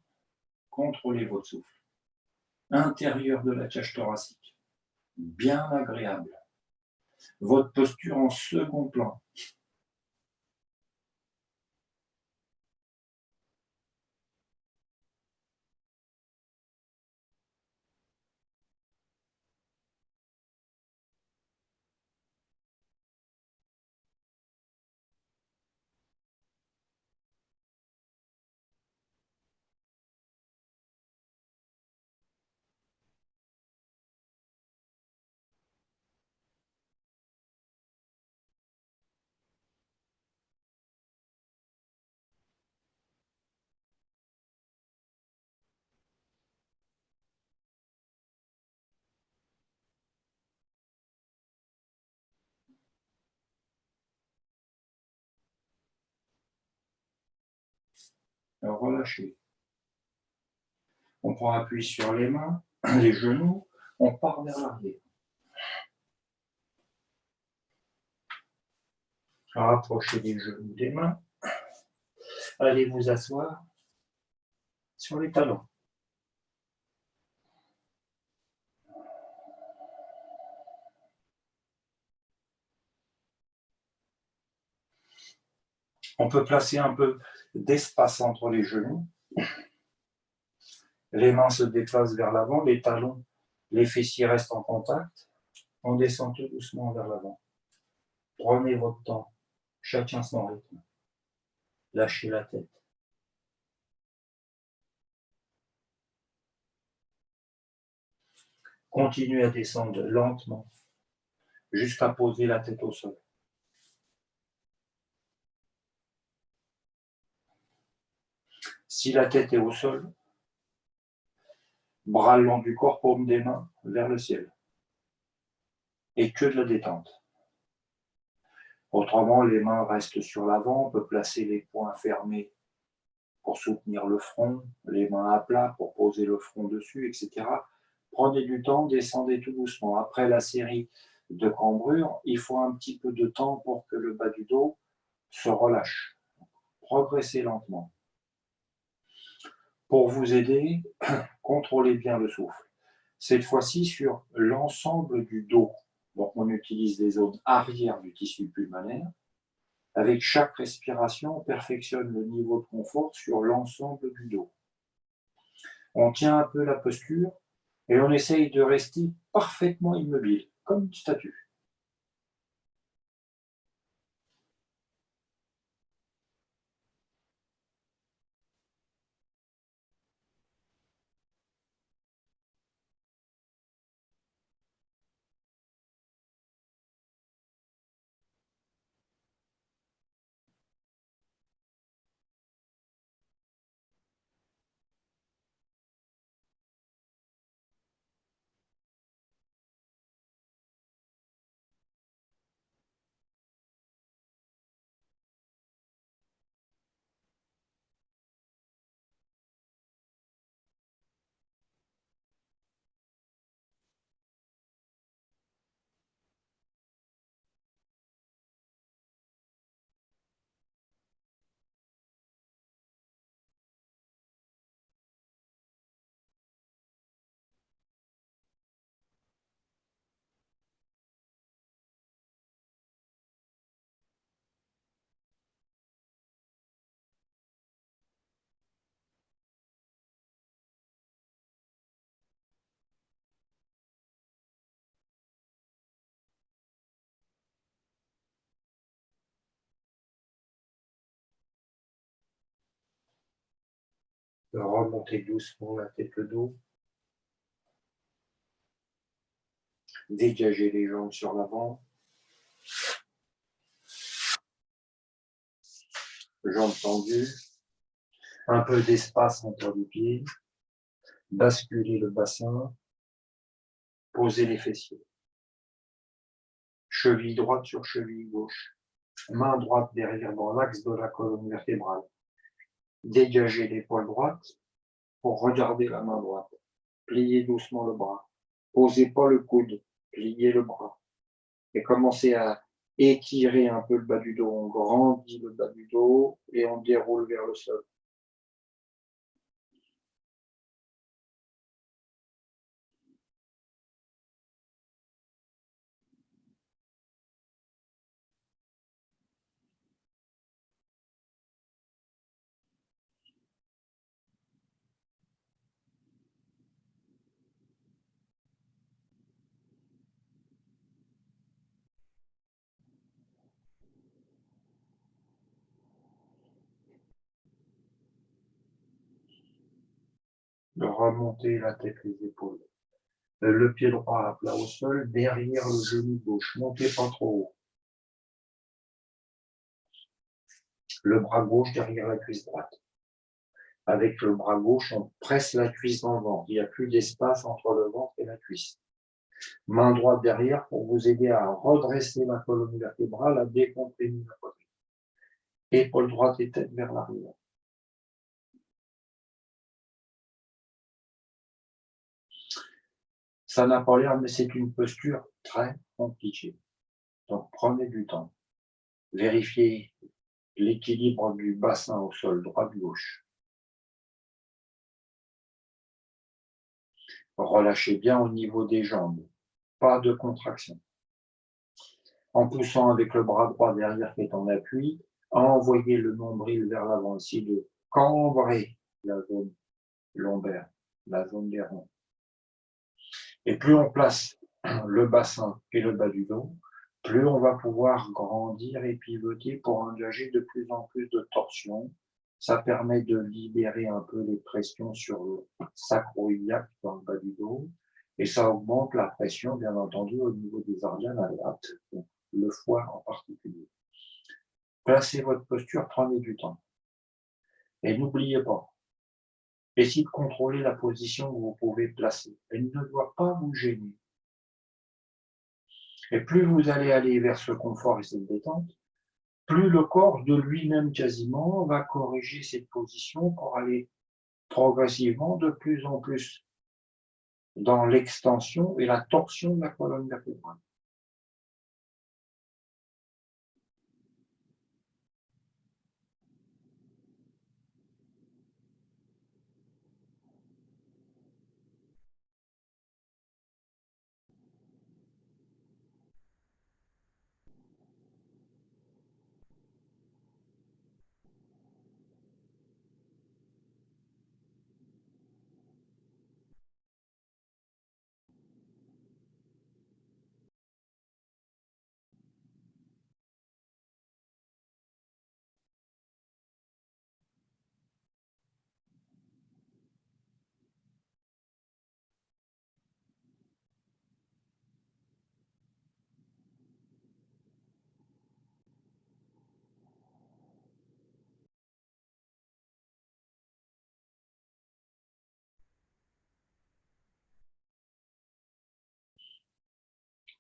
contrôlez votre souffle. Intérieur de la cage thoracique. Bien agréable. Votre posture en second plan. Relâchez. On prend appui sur les mains, les genoux, on part vers l'arrière. Rapprochez les genoux des mains. Allez vous asseoir sur les talons. On peut placer un peu d'espace entre les genoux. Les mains se déplacent vers l'avant, les talons, les fessiers restent en contact. On descend tout doucement vers l'avant. Prenez votre temps, chacun son rythme. Lâchez la tête. Continuez à descendre lentement jusqu'à poser la tête au sol. Si la tête est au sol, bras le long du corps, paume des mains vers le ciel. Et que de la détente. Autrement, les mains restent sur l'avant, on peut placer les poings fermés pour soutenir le front, les mains à plat pour poser le front dessus, etc. Prenez du temps, descendez tout doucement. Après la série de cambrures, il faut un petit peu de temps pour que le bas du dos se relâche. Progressez lentement. Pour vous aider, contrôlez bien le souffle. Cette fois-ci sur l'ensemble du dos. Donc on utilise les zones arrière du tissu pulmonaire. Avec chaque respiration, on perfectionne le niveau de confort sur l'ensemble du dos. On tient un peu la posture et on essaye de rester parfaitement immobile, comme une statue. Remontez doucement la tête, le dos. Dégagez les jambes sur l'avant. Jambes tendues. Un peu d'espace entre les pieds. Basculez le bassin. Posez les fessiers. Cheville droite sur cheville gauche. Main droite derrière dans l'axe de la colonne vertébrale. Dégagez l'épaule droite pour regarder la main droite. Pliez doucement le bras. Posez pas le coude. Pliez le bras. Et commencez à étirer un peu le bas du dos. On grandit le bas du dos et on déroule vers le sol. Remontez la tête, les épaules. Le pied droit à plat au sol, derrière le genou gauche. Montez pas trop haut. Le bras gauche derrière la cuisse droite. Avec le bras gauche, on presse la cuisse dans le ventre. Il n'y a plus d'espace entre le ventre et la cuisse. Main droite derrière pour vous aider à redresser la colonne vertébrale, à décomprimer la poitrine. Épaule droite et tête vers l'arrière. Ça n'a pas l'air, mais c'est une posture très compliquée. Donc prenez du temps. Vérifiez l'équilibre du bassin au sol, droite-gauche. Relâchez bien au niveau des jambes. Pas de contraction. En poussant avec le bras droit derrière qui est en appui, envoyez le nombril vers l'avant, essayez de cambrer la zone lombaire, la zone des reins. Et plus on place le bassin et le bas du dos, plus on va pouvoir grandir et pivoter pour engager de plus en plus de torsion. Ça permet de libérer un peu les pressions sur le sacro-iliaque dans le bas du dos. Et ça augmente la pression, bien entendu, au niveau des organes à droite, donc le foie en particulier. Placez votre posture, prenez du temps. Et n'oubliez pas, essayez de contrôler la position que vous pouvez placer. Elle ne doit pas vous gêner. Et plus vous allez aller vers ce confort et cette détente, plus le corps de lui-même quasiment va corriger cette position pour aller progressivement de plus en plus dans l'extension et la torsion de la colonne vertébrale.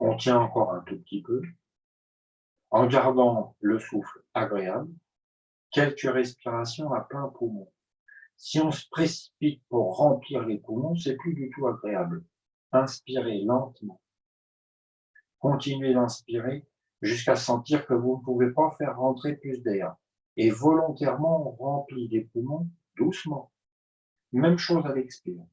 On tient encore un tout petit peu, en gardant le souffle agréable, quelques respirations à plein poumon. Si on se précipite pour remplir les poumons, c'est plus du tout agréable. Inspirez lentement. Continuez d'inspirer jusqu'à sentir que vous ne pouvez pas faire rentrer plus d'air. Et volontairement, on remplit les poumons doucement. Même chose à l'expire.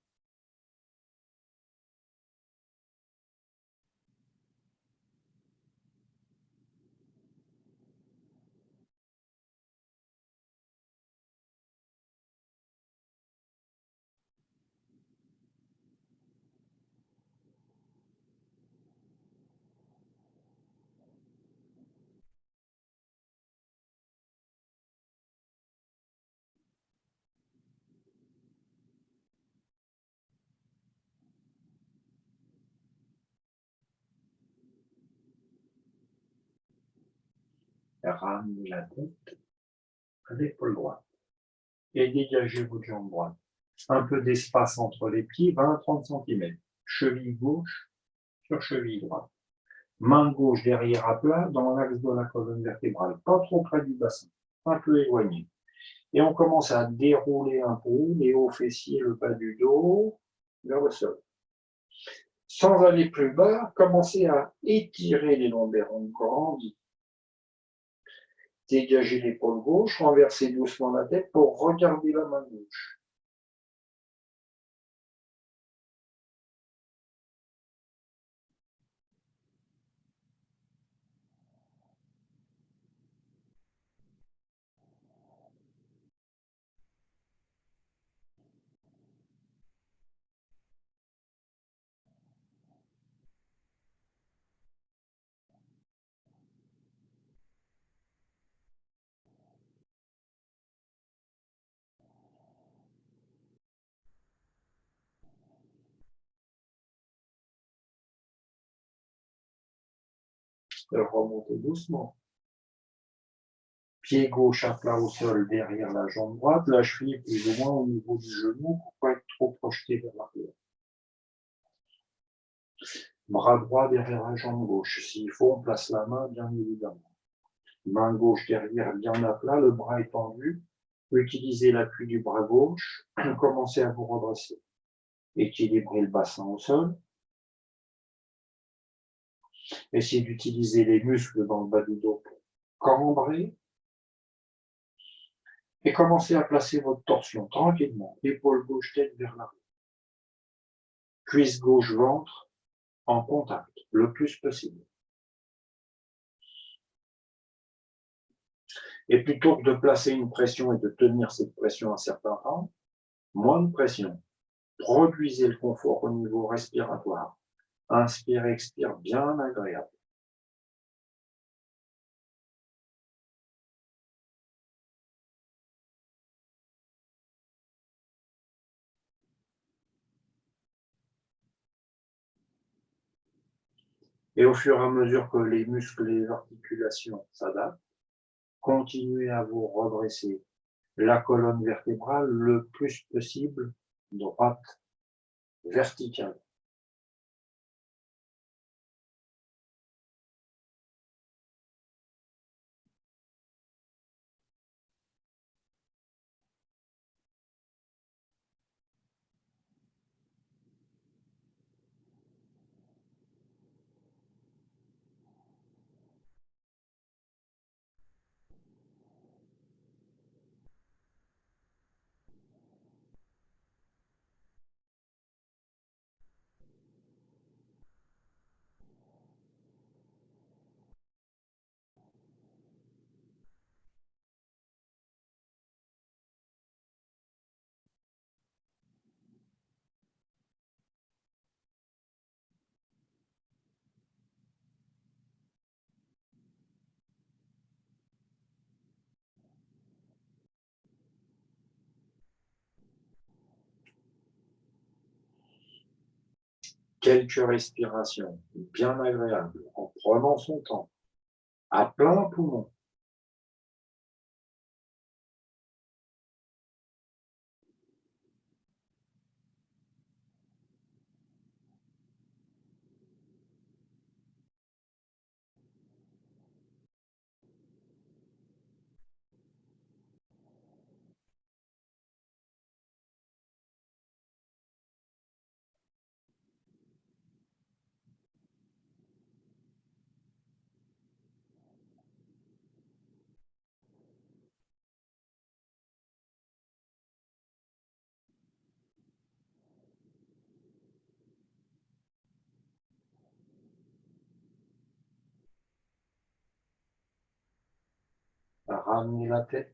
Ramenez la tête à l'épaule droite et dégagez votre jambe droite. Un peu d'espace entre les pieds, 20-30 cm. Cheville gauche sur cheville droite. Main gauche derrière à plat dans l'axe de la colonne vertébrale, pas trop près du bassin, un peu éloigné. Et on commence à dérouler un peu les hauts fessiers, le bas du dos, vers le sol. Sans aller plus bas, commencez à étirer les lombaires, on grandit. Dégagez l'épaule gauche, renversez doucement la tête pour regarder la main gauche. Remontez doucement. Pied gauche à plat au sol derrière la jambe droite, la cheville plus ou moins au niveau du genou pour ne pas être trop projeté vers l'arrière. Bras droit derrière la jambe gauche. S'il faut, on place la main, bien évidemment. Main gauche derrière bien à plat, le bras est tendu. Utilisez l'appui du bras gauche. Commencez à vous redresser. Équilibrez le bassin au sol. Essayez d'utiliser les muscles dans le bas du dos pour cambrer. Et commencez à placer votre torsion tranquillement. Épaule gauche, tête vers l'arrière. Cuisse gauche, ventre en contact le plus possible. Et plutôt que de placer une pression et de tenir cette pression un certain temps, moins de pression. Produisez le confort au niveau respiratoire. Inspire, expire, bien agréable. Et au fur et à mesure que les muscles et les articulations s'adaptent, continuez à vous redresser la colonne vertébrale le plus possible droite, verticale. Quelques respirations bien agréables en prenant son temps, à plein poumon. Ramenez la tête,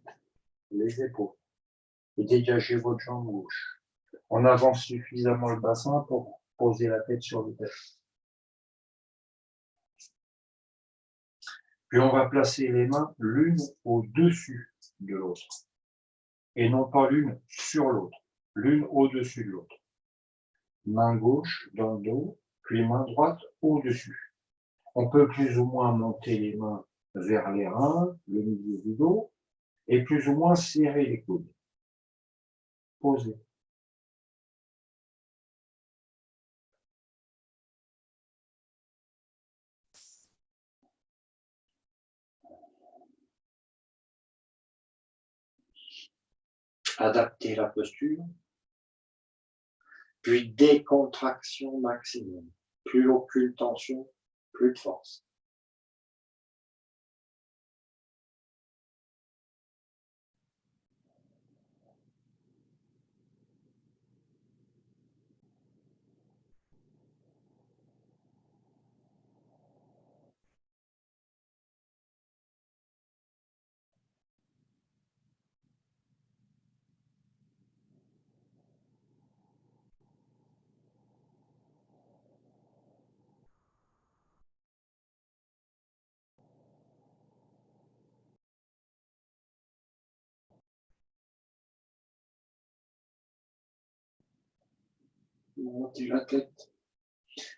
les épaules et dégagez votre jambe gauche. On avance suffisamment le bassin pour poser la tête sur le tapis. Puis on va placer les mains l'une au-dessus de l'autre et non pas l'une sur l'autre, l'une au-dessus de l'autre. Main gauche dans le dos, puis main droite au-dessus. On peut plus ou moins monter les mains vers les reins, le milieu du dos, et plus ou moins serrer les coudes. Posez. Adaptez la posture, puis décontraction maximum. Plus aucune tension, plus de force. Montez la tête.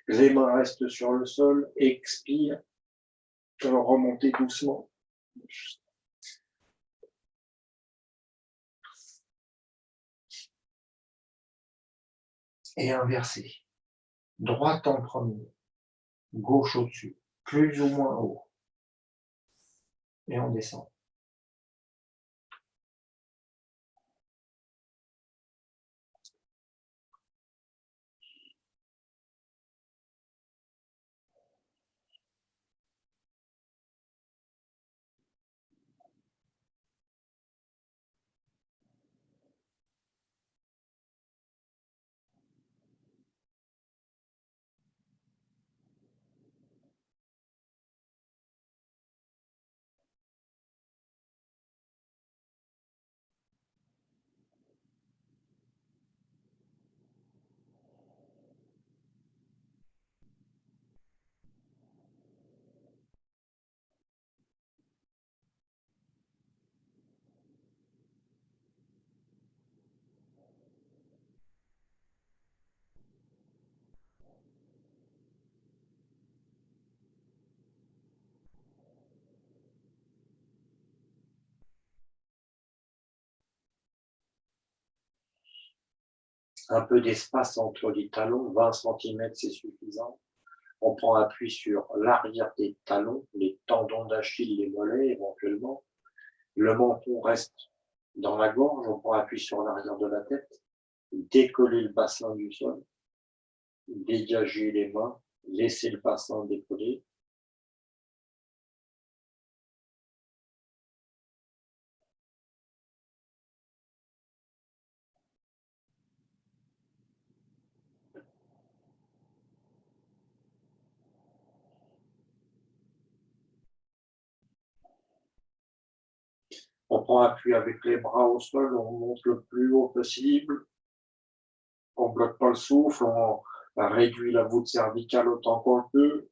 Les mains restent sur le sol. Expire. Remontez doucement. Et inversez. Droite en premier. Gauche au-dessus. Plus ou moins haut. Et on descend. Un peu d'espace entre les talons, 20 cm c'est suffisant. On prend appui sur l'arrière des talons, les tendons d'Achille, les mollets éventuellement. Le menton reste dans la gorge, on prend appui sur l'arrière de la tête. Décoller le bassin du sol. Dégager les mains, laisser le bassin décoller. On prend appui avec les bras au sol, on monte le plus haut possible. On ne bloque pas le souffle, on réduit la voûte cervicale autant qu'on le peut.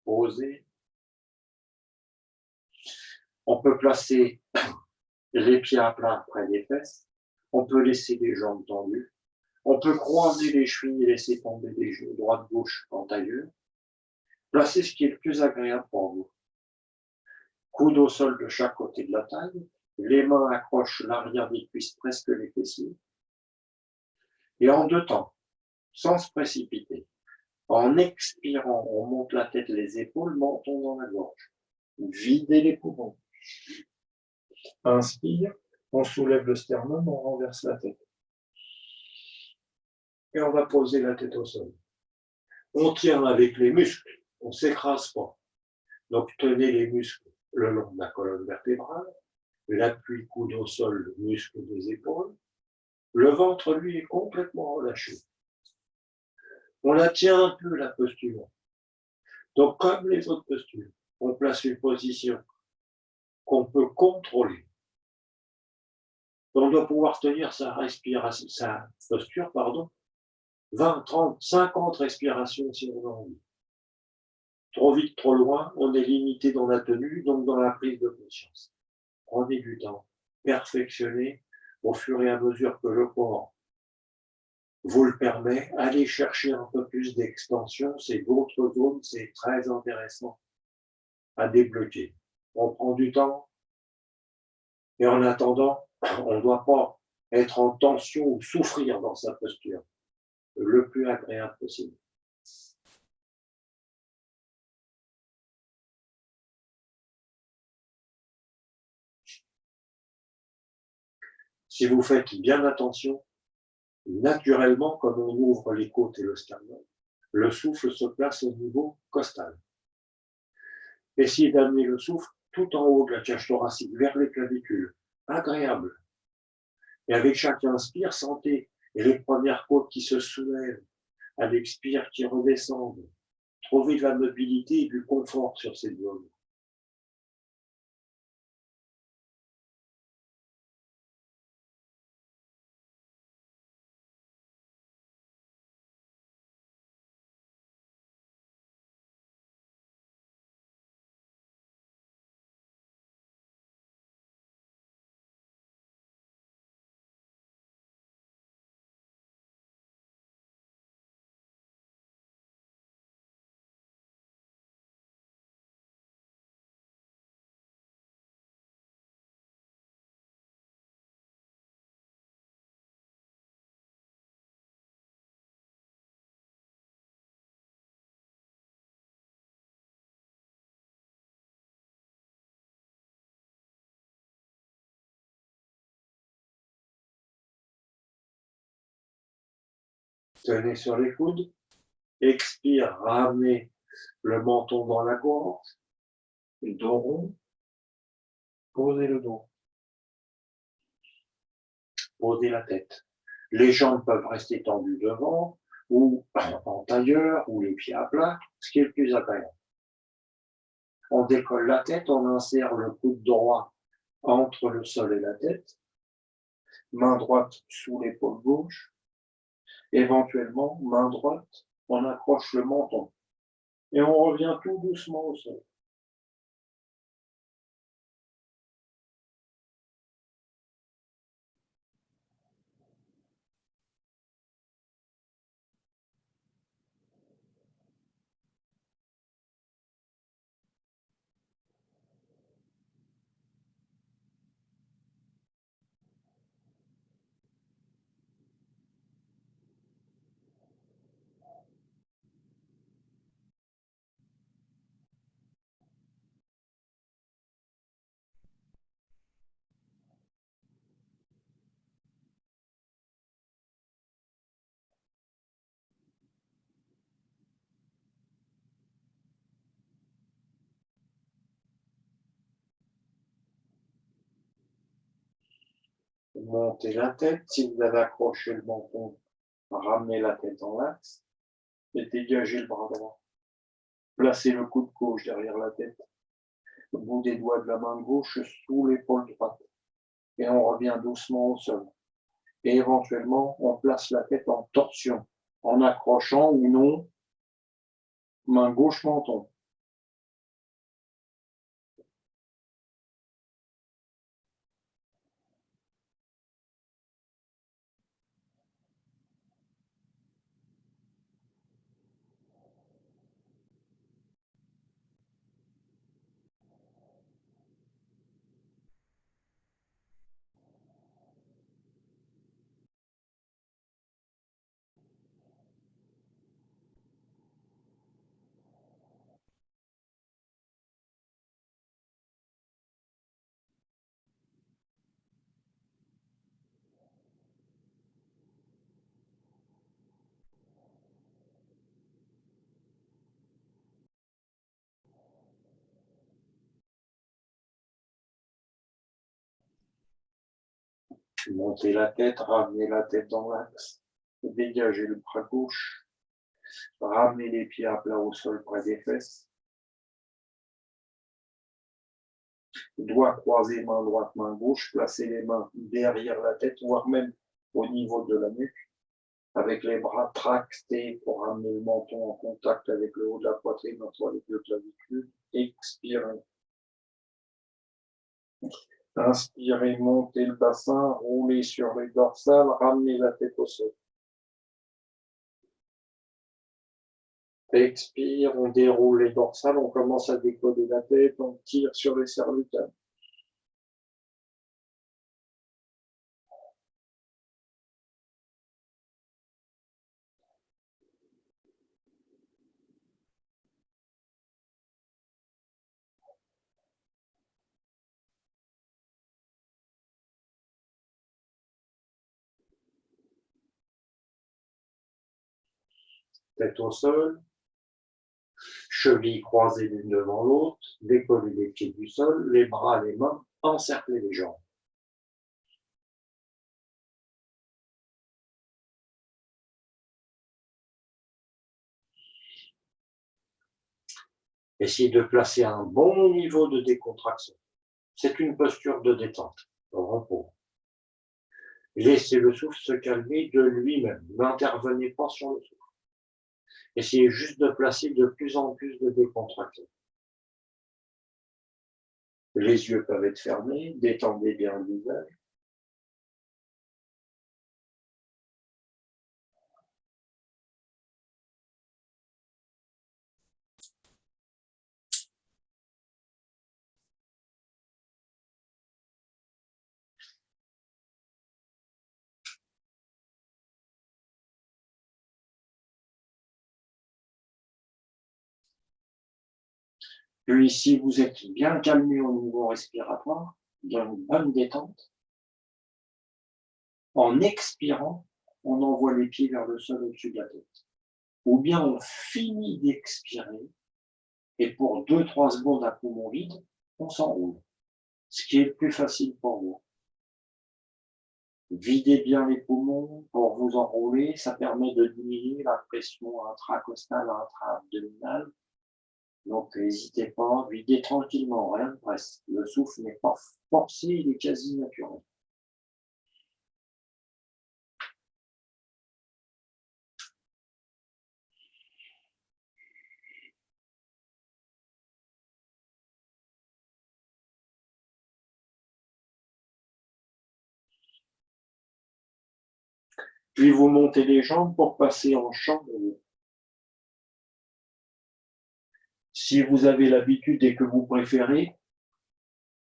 Posez. On peut placer les pieds à plat près des fesses. On peut laisser les jambes tendues. On peut croiser les chevilles et laisser tomber les genoux droite-gauche en tailleur. Placez ce qui est le plus agréable pour vous. Coude au sol de chaque côté de la taille. Les mains accrochent l'arrière des cuisses, presque les fessiers. Et en deux temps, sans se précipiter. En expirant, on monte la tête, les épaules, menton dans la gorge. Videz les poumons. Inspire, on soulève le sternum, on renverse la tête. Et on va poser la tête au sol. On tient avec les muscles, on ne s'écrase pas. Donc tenez les muscles le long de la colonne vertébrale, l'appui coude au sol, le muscle des épaules. Le ventre, lui, est complètement relâché. On la tient un peu, la posture. Donc, comme les autres postures, on place une position qu'on peut contrôler. On doit pouvoir tenir sa respiration, sa posture, 20, 30, 50 respirations si on a envie. Trop vite, trop loin, on est limité dans la tenue, donc dans la prise de conscience. Prenez du temps, perfectionnez au fur et à mesure que le corps vous le permet, allez chercher un peu plus d'extension, c'est d'autres zones, c'est très intéressant à débloquer. On prend du temps et en attendant, on ne doit pas être en tension ou souffrir dans sa posture, le plus agréable possible. Si vous faites bien attention, naturellement, comme on ouvre les côtes et le sternum, le souffle se place au niveau costal. Essayez d'amener le souffle tout en haut de la cage thoracique, vers les clavicules. Agréable. Et avec chaque inspire, sentez les premières côtes qui se soulèvent, à l'expire qui redescendent. Trouvez de la mobilité et du confort sur cette zone. Tenez sur les coudes. Expire, ramenez le menton dans la gorge. Le dos rond. Posez le dos. Posez la tête. Les jambes peuvent rester tendues devant ou en tailleur ou les pieds à plat, ce qui est le plus agréable. On décolle la tête, on insère le coude droit entre le sol et la tête, main droite sous l'épaule gauche, éventuellement main droite, on accroche le menton et on revient tout doucement au sol. Montez la tête, si vous avez accroché le menton, ramenez la tête dans l'axe et dégagez le bras droit. Placez le coude gauche derrière la tête, le bout des doigts de la main gauche sous l'épaule droite et on revient doucement au sol. Et éventuellement, on place la tête en torsion, en accrochant ou non, main gauche menton. Montez la tête, ramenez la tête dans l'axe, dégagez le bras gauche, ramenez les pieds à plat au sol près des fesses. Doigts croisés, main droite, main gauche, placez les mains derrière la tête, voire même au niveau de la nuque, avec les bras tractés pour ramener le menton en contact avec le haut de la poitrine entre les deux clavicules. Expirez. Inspirez, montez le bassin, roulez sur les dorsales, ramenez la tête au sol. Expire, on déroule les dorsales, on commence à décoller la tête, on tire sur les cervicales. Tête au sol, chevilles croisées l'une devant l'autre, décoller les pieds du sol, les bras, les mains, encercler les jambes. Essayez de placer un bon niveau de décontraction. C'est une posture de détente, au repos. Laissez le souffle se calmer de lui-même. N'intervenez pas sur le souffle. Essayez juste de placer de plus en plus de décontraction. Les yeux peuvent être fermés, détendez bien le visage. Puis, si vous êtes bien calmé au niveau respiratoire, il y a une bonne détente. En expirant, on envoie les pieds vers le sol au-dessus de la tête. Ou bien on finit d'expirer et pour 2-3 secondes à poumon vide, on s'enroule. Ce qui est le plus facile pour vous. Videz bien les poumons pour vous enrouler, ça permet de diminuer la pression intracostale, intra-abdominale. Donc n'hésitez pas, videz tranquillement, rien de presse. Le souffle n'est pas forcé, il est quasi naturel. Puis vous montez les jambes pour passer en chandelle. Si vous avez l'habitude et que vous préférez,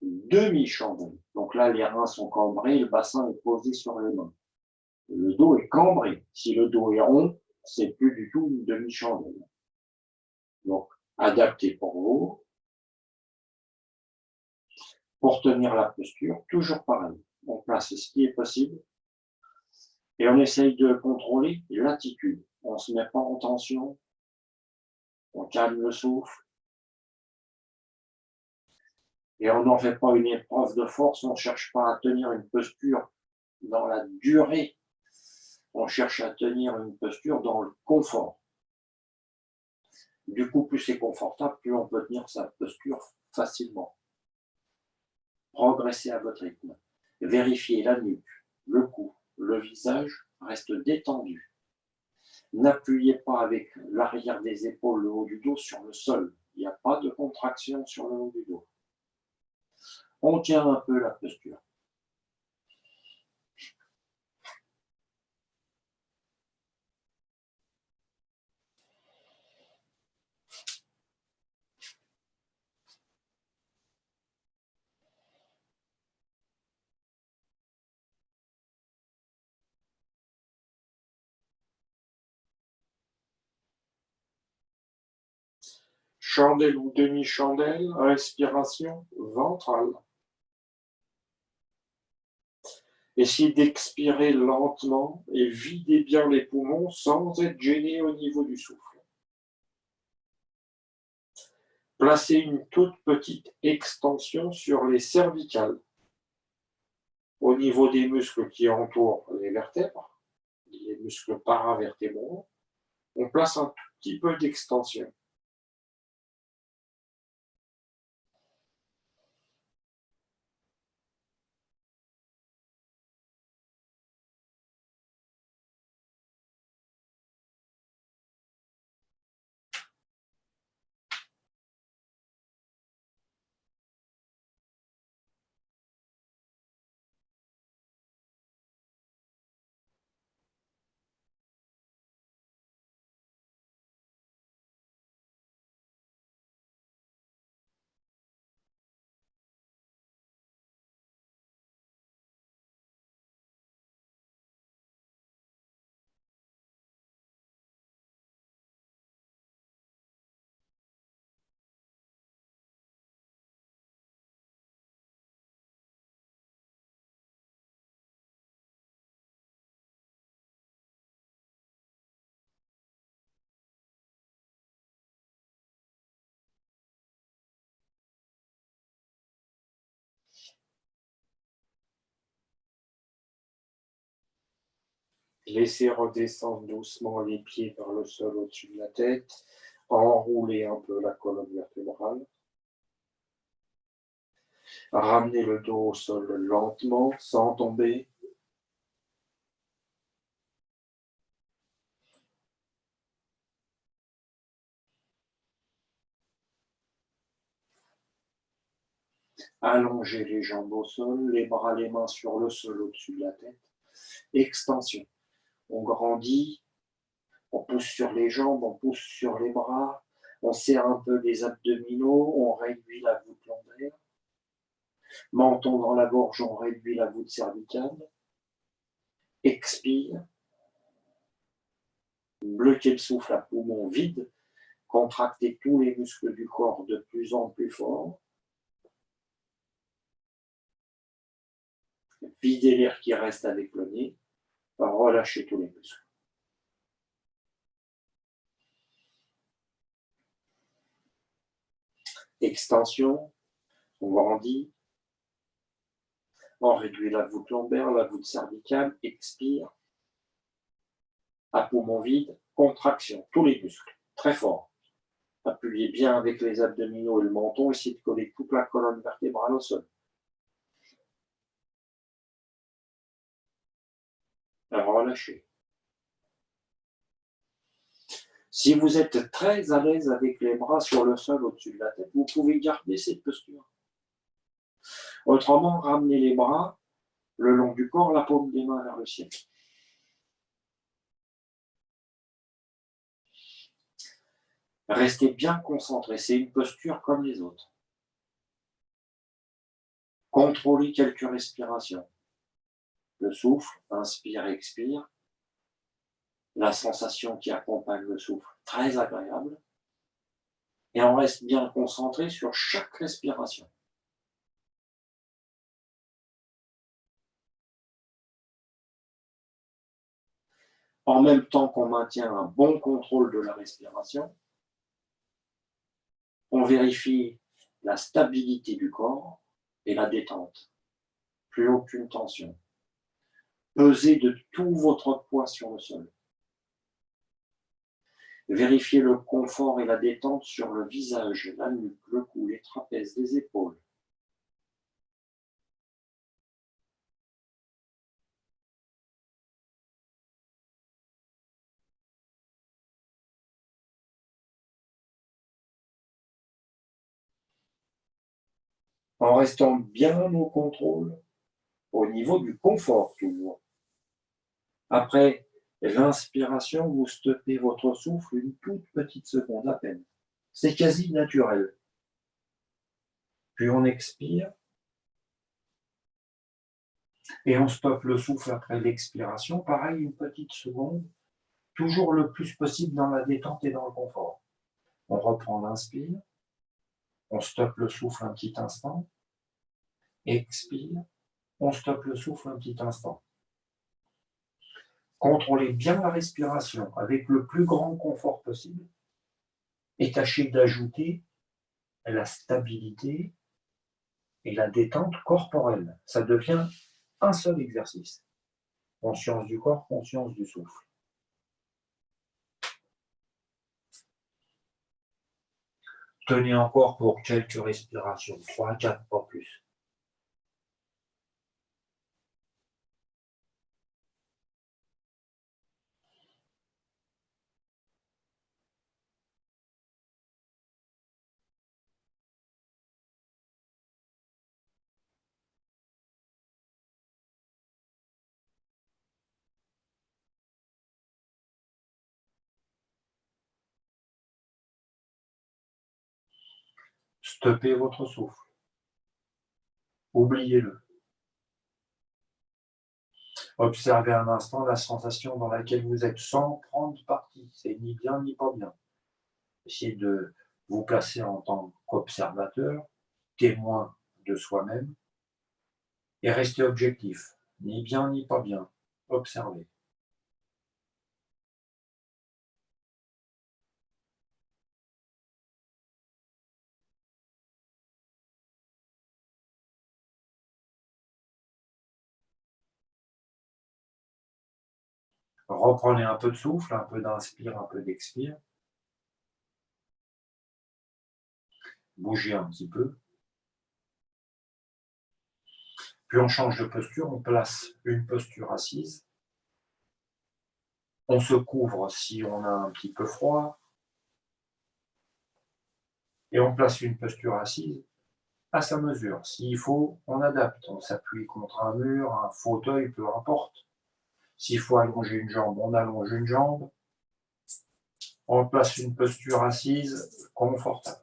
demi-chandelle. Donc là, les reins sont cambrés, le bassin est posé sur les mains. Le dos est cambré. Si le dos est rond, c'est plus du tout une demi-chandelle. Donc, adapté pour vous. Pour tenir la posture, toujours pareil. On place ce qui est possible et on essaye de contrôler l'attitude. On ne se met pas en tension, on calme le souffle et on n'en fait pas une épreuve de force. On ne cherche pas à tenir une posture dans la durée. On cherche à tenir une posture dans le confort. Du coup, plus c'est confortable, plus on peut tenir sa posture facilement. Progressez à votre rythme. Vérifiez la nuque, le cou, le visage reste détendu. N'appuyez pas avec l'arrière des épaules, le haut du dos sur le sol. Il n'y a pas de contraction sur le haut du dos. On tient un peu la posture. Chandelle ou demi-chandelle, respiration ventrale. Essayez d'expirer lentement et videz bien les poumons sans être gêné au niveau du souffle. Placez une toute petite extension sur les cervicales, au niveau des muscles qui entourent les vertèbres, les muscles paravertébraux. On place un tout petit peu d'extension. Laissez redescendre doucement les pieds vers le sol au-dessus de la tête. Enroulez un peu la colonne vertébrale. Ramenez le dos au sol lentement, sans tomber. Allongez les jambes au sol, les bras, les mains sur le sol au-dessus de la tête. Extension. On grandit, on pousse sur les jambes, on pousse sur les bras, on serre un peu les abdominaux, on réduit la voûte lombaire. Menton dans la gorge, on réduit la voûte cervicale. Expire. Bloquez le souffle à poumon vide. Contractez tous les muscles du corps de plus en plus fort. Videz l'air qui reste avec le nez. Relâchez tous les muscles. Extension. On grandit. On réduit la voûte lombaire, la voûte cervicale. Expire. À poumon vide. Contraction. Tous les muscles. Très fort. Appuyez bien avec les abdominaux et le menton. Essayez de coller toute la colonne vertébrale au sol. Relâchez. Si vous êtes très à l'aise avec les bras sur le sol au-dessus de la tête, vous pouvez garder cette posture. Autrement, ramenez les bras le long du corps, la paume des mains vers le ciel. Restez bien concentré, c'est une posture comme les autres. Contrôlez quelques respirations. Le souffle, inspire, expire. La sensation qui accompagne le souffle, très agréable. Et on reste bien concentré sur chaque respiration. En même temps qu'on maintient un bon contrôle de la respiration, on vérifie la stabilité du corps et la détente. Plus aucune tension. Pesez de tout votre poids sur le sol. Vérifiez le confort et la détente sur le visage, la nuque, le cou, les trapèzes, les épaules. En restant bien au contrôle, au niveau du confort toujours. Après l'inspiration, vous stoppez votre souffle une toute petite seconde à peine. C'est quasi naturel. Puis on expire et on stoppe le souffle après l'expiration. Pareil, une petite seconde, toujours le plus possible dans la détente et dans le confort. On reprend l'inspire, on stoppe le souffle un petit instant, expire, on stoppe le souffle un petit instant. Contrôlez bien la respiration avec le plus grand confort possible et tâchez d'ajouter la stabilité et la détente corporelle. Ça devient un seul exercice. Conscience du corps, conscience du souffle. Tenez encore pour quelques respirations, 3, 4, pas plus. Stoppez votre souffle. Oubliez-le. Observez un instant la sensation dans laquelle vous êtes sans prendre parti. C'est ni bien ni pas bien. Essayez de vous placer en tant qu'observateur, témoin de soi-même, et restez objectif. Ni bien ni pas bien. Observez. Reprenez un peu de souffle, un peu d'inspire, un peu d'expire. Bougez un petit peu. Puis on change de posture, on place une posture assise. On se couvre si on a un petit peu froid. Et on place une posture assise à sa mesure. S'il faut, on adapte. On s'appuie contre un mur, un fauteuil, peu importe. S'il faut allonger une jambe, on allonge une jambe. On place une posture assise confortable.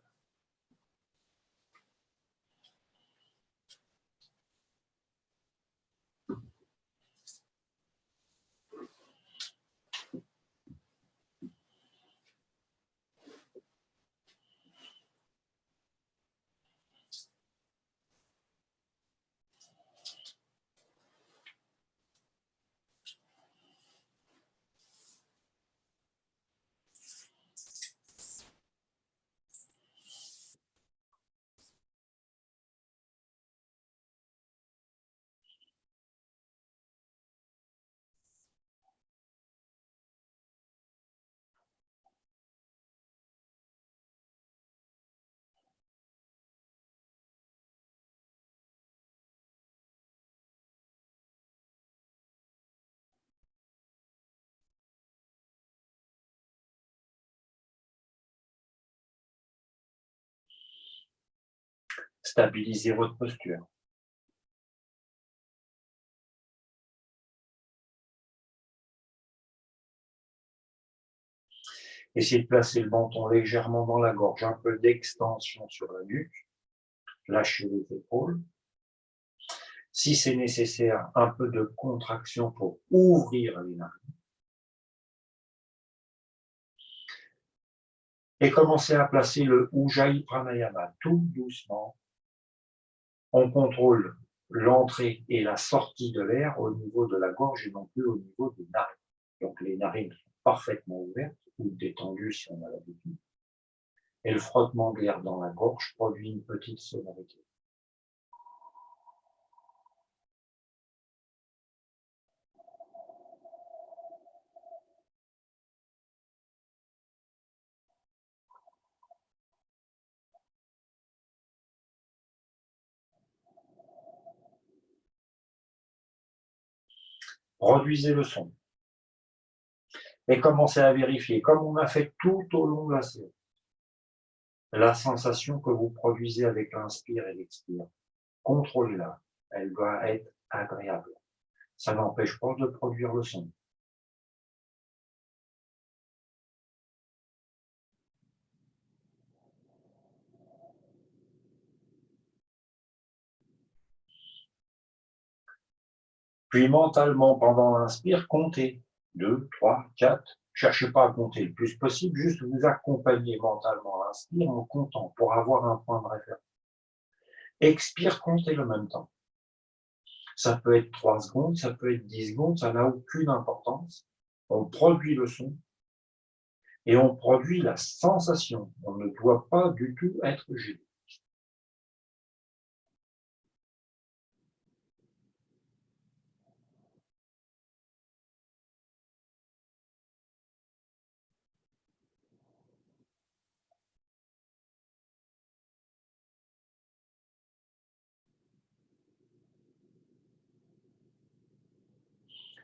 Stabilisez votre posture. Essayez de placer le menton légèrement dans la gorge, un peu d'extension sur la nuque. Lâchez les épaules. Si c'est nécessaire, un peu de contraction pour ouvrir les narines. Et commencez à placer le Ujjayi Pranayama tout doucement. On contrôle l'entrée et la sortie de l'air au niveau de la gorge et non plus au niveau des narines. Donc les narines sont parfaitement ouvertes ou détendues si on a l'habitude. Et le frottement de l'air dans la gorge produit une petite sonorité. Produisez le son. Et commencez à vérifier, comme on a fait tout au long de la séance, la sensation que vous produisez avec l'inspire et l'expire. Contrôlez-la. Elle doit être agréable. Ça n'empêche pas de produire le son. Puis mentalement, pendant l'inspire, comptez. 2, 3, 4. Cherchez pas à compter le plus possible, juste vous accompagnez mentalement l'inspire en comptant pour avoir un point de référence. Expire, comptez le même temps. Ça peut être 3 secondes, ça peut être 10 secondes, ça n'a aucune importance. On produit le son et on produit la sensation. On ne doit pas du tout être gêné.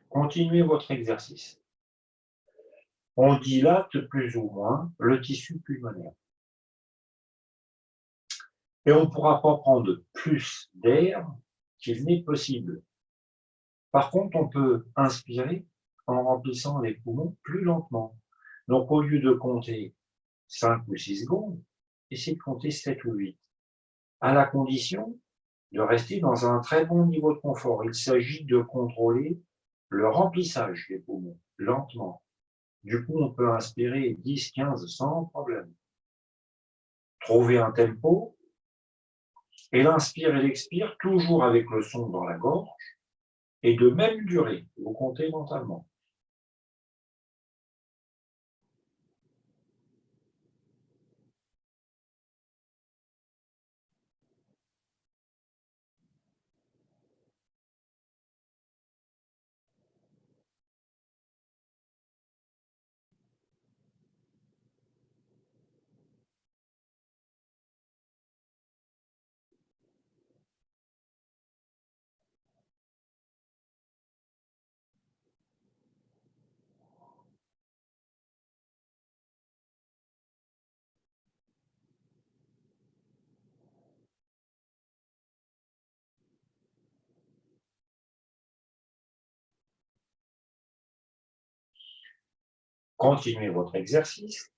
Continuez votre exercice. On dilate plus ou moins le tissu pulmonaire. Et on ne pourra pas prendre plus d'air qu'il n'est possible. Par contre, on peut inspirer en remplissant les poumons plus lentement. Donc, au lieu de compter 5 ou 6 secondes, essayez de compter 7 ou 8, à la condition de rester dans un très bon niveau de confort. Il s'agit de contrôler le remplissage des poumons, lentement. Du coup, on peut inspirer 10, 15 sans problème. Trouvez un tempo et l'inspire et l'expire toujours avec le son dans la gorge et de même durée. Vous comptez mentalement. Continuez votre exercice,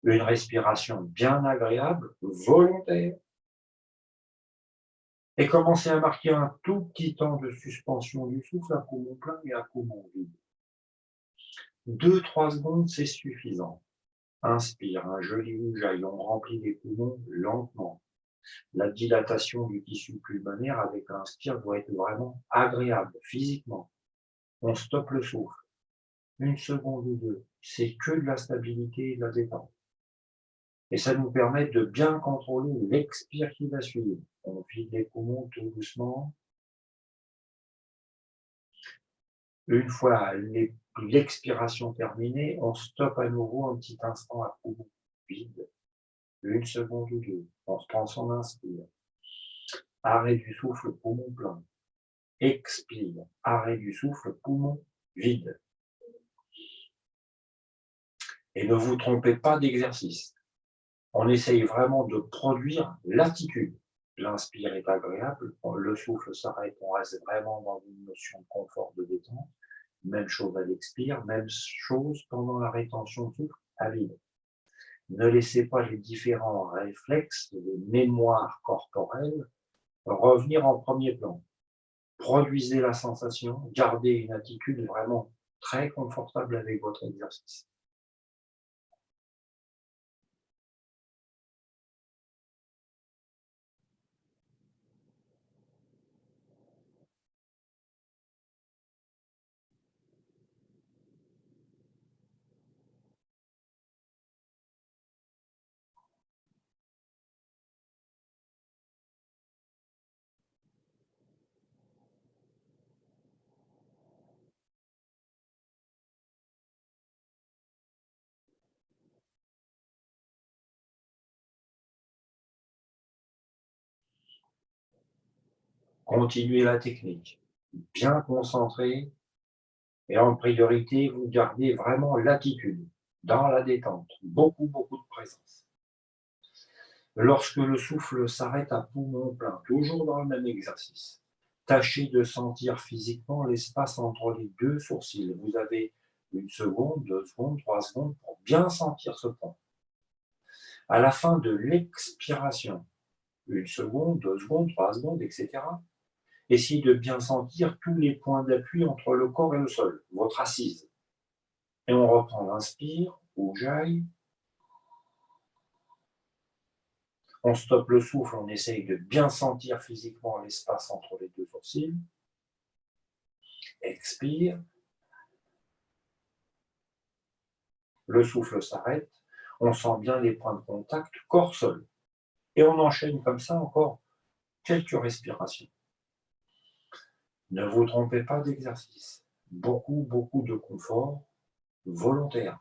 une respiration bien agréable, volontaire, et commencez à marquer un tout petit temps de suspension du souffle à poumon plein et à poumon vide. 2-3 secondes, c'est suffisant. Inspire, un joli rougeail, on remplit les poumons lentement. La dilatation du tissu pulmonaire avec l'inspire doit être vraiment agréable physiquement. On stoppe le souffle. 1 seconde ou 2, c'est que de la stabilité et de la détente. Et ça nous permet de bien contrôler l'expire qui va suivre. On vide les poumons tout doucement. Une fois l'expiration terminée, on stoppe à nouveau un petit instant à poumon vide. 1 seconde ou 2. On reprend son inspire. Arrêt du souffle, poumon plein. Expire. Arrêt du souffle, poumon vide. Et ne vous trompez pas d'exercice. On essaye vraiment de produire l'attitude. L'inspire est agréable, le souffle s'arrête, on reste vraiment dans une notion de confort, de détente. Même chose à l'expire, même chose pendant la rétention de souffle à vide. Ne laissez pas les différents réflexes, les mémoires corporelles revenir en premier plan. Produisez la sensation, gardez une attitude vraiment très confortable avec votre exercice. Continuez la technique, bien concentré, et en priorité, vous gardez vraiment l'attitude, dans la détente, beaucoup de présence. Lorsque le souffle s'arrête à poumon plein, toujours dans le même exercice, tâchez de sentir physiquement l'espace entre les 2 sourcils. Vous avez 1 seconde, 2 secondes, 3 secondes pour bien sentir ce point. À la fin de l'expiration, 1 seconde, 2 secondes, 3 secondes, etc. Essayez de bien sentir tous les points d'appui entre le corps et le sol, votre assise. Et on reprend l'inspire, rougeail. On stoppe le souffle, on essaye de bien sentir physiquement l'espace entre les 2 sourcils. Expire. Le souffle s'arrête. On sent bien les points de contact corps-sol. Et on enchaîne comme ça encore quelques respirations. Ne vous trompez pas d'exercice. Beaucoup de confort volontaire.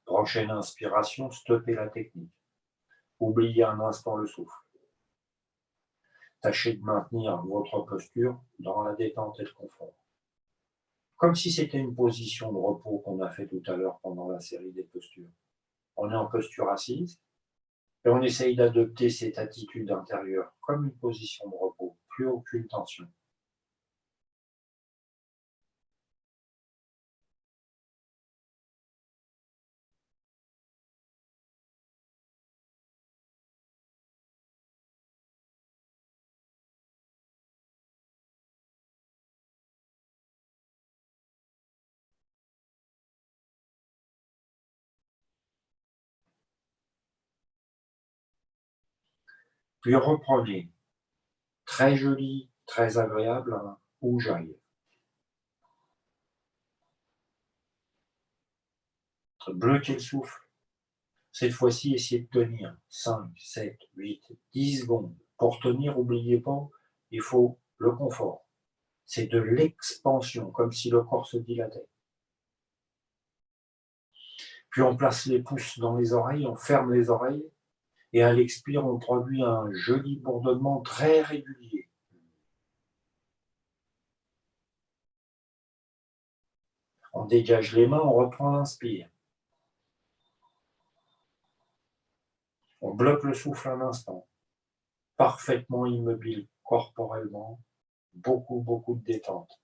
Prochaine inspiration, stoppez la technique. Oubliez un instant le souffle. Tâchez de maintenir votre posture dans la détente et le confort. Comme si c'était une position de repos qu'on a fait tout à l'heure pendant la série des postures. On est en posture assise et on essaye d'adopter cette attitude intérieure comme une position de repos, plus aucune tension. Puis reprenez. Très joli, très agréable, un oujaï. Bloquez le souffle. Cette fois-ci, essayez de tenir 5, 7, 8, 10 secondes. Pour tenir, n'oubliez pas, il faut le confort. C'est de l'expansion, comme si le corps se dilatait. Puis on place les pouces dans les oreilles, on ferme les oreilles, et à l'expire, on produit un joli bourdonnement très régulier. On dégage les mains, on reprend l'inspire. On bloque le souffle un instant, parfaitement immobile corporellement, beaucoup de détente.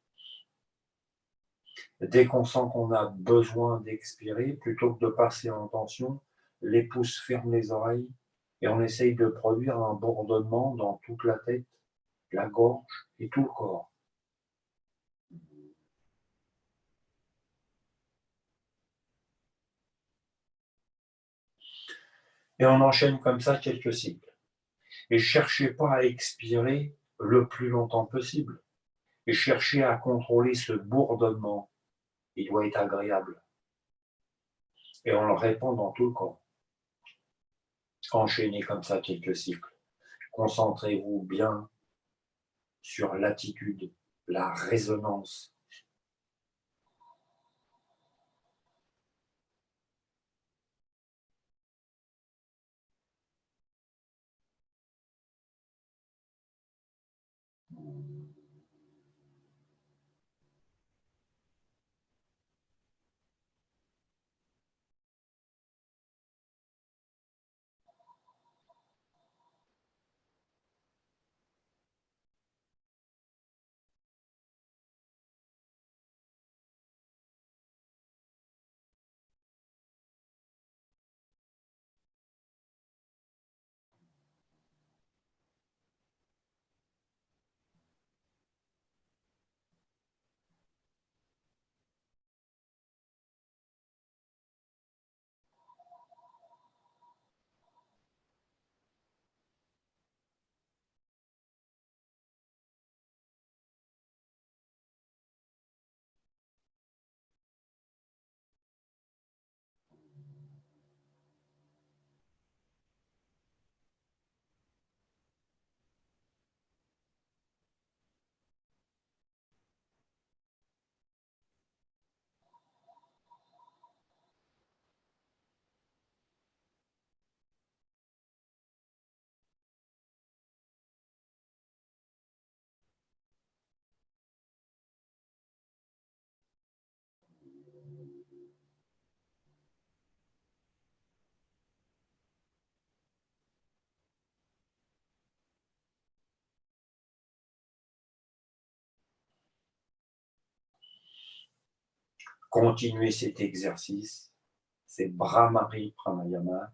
Dès qu'on sent qu'on a besoin d'expirer, plutôt que de passer en tension, les pouces ferment les oreilles et on essaye de produire un bourdonnement dans toute la tête, la gorge et tout le corps. Et on enchaîne comme ça quelques cycles. Et cherchez pas à expirer le plus longtemps possible. Et cherchez à contrôler ce bourdonnement. Il doit être agréable. Et on le répand dans tout le corps. Enchaînez comme ça quelques cycles. Concentrez-vous bien sur l'attitude, la résonance. Continuez cet exercice. C'est Bhramari Pranayama.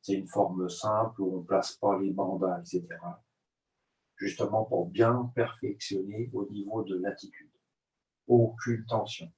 C'est une forme simple où on ne place pas les bandas, etc. Justement pour bien perfectionner au niveau de l'attitude. Aucune tension.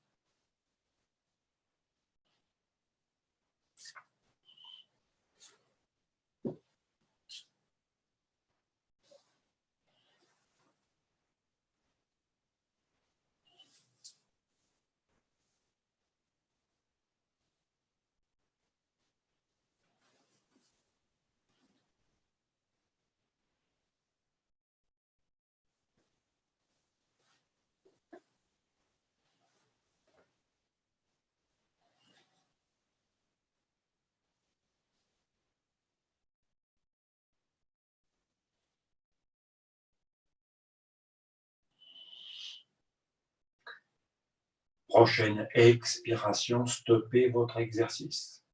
Prochaine expiration, stoppez votre exercice.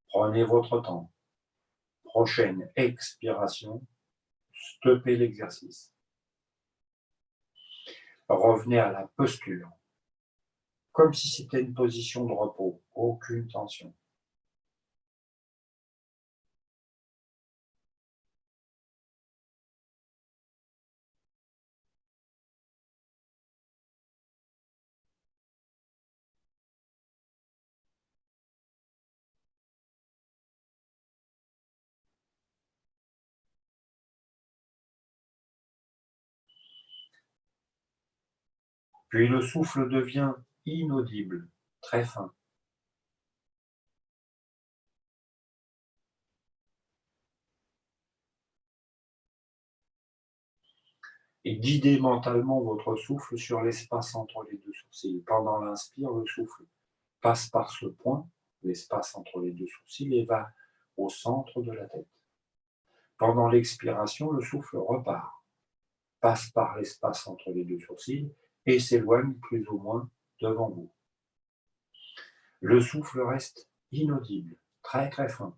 Prenez votre temps. Prochaine expiration, stoppez l'exercice. Revenez à la posture, comme si c'était une position de repos, aucune tension. Puis le souffle devient inaudible, très fin. Et guidez mentalement votre souffle sur l'espace entre les deux sourcils. Pendant l'inspire, le souffle passe par ce point, l'espace entre les deux sourcils, et va au centre de la tête. Pendant l'expiration, le souffle repart, passe par l'espace entre les deux sourcils et s'éloigne plus ou moins devant vous. Le souffle reste inaudible, très très fin,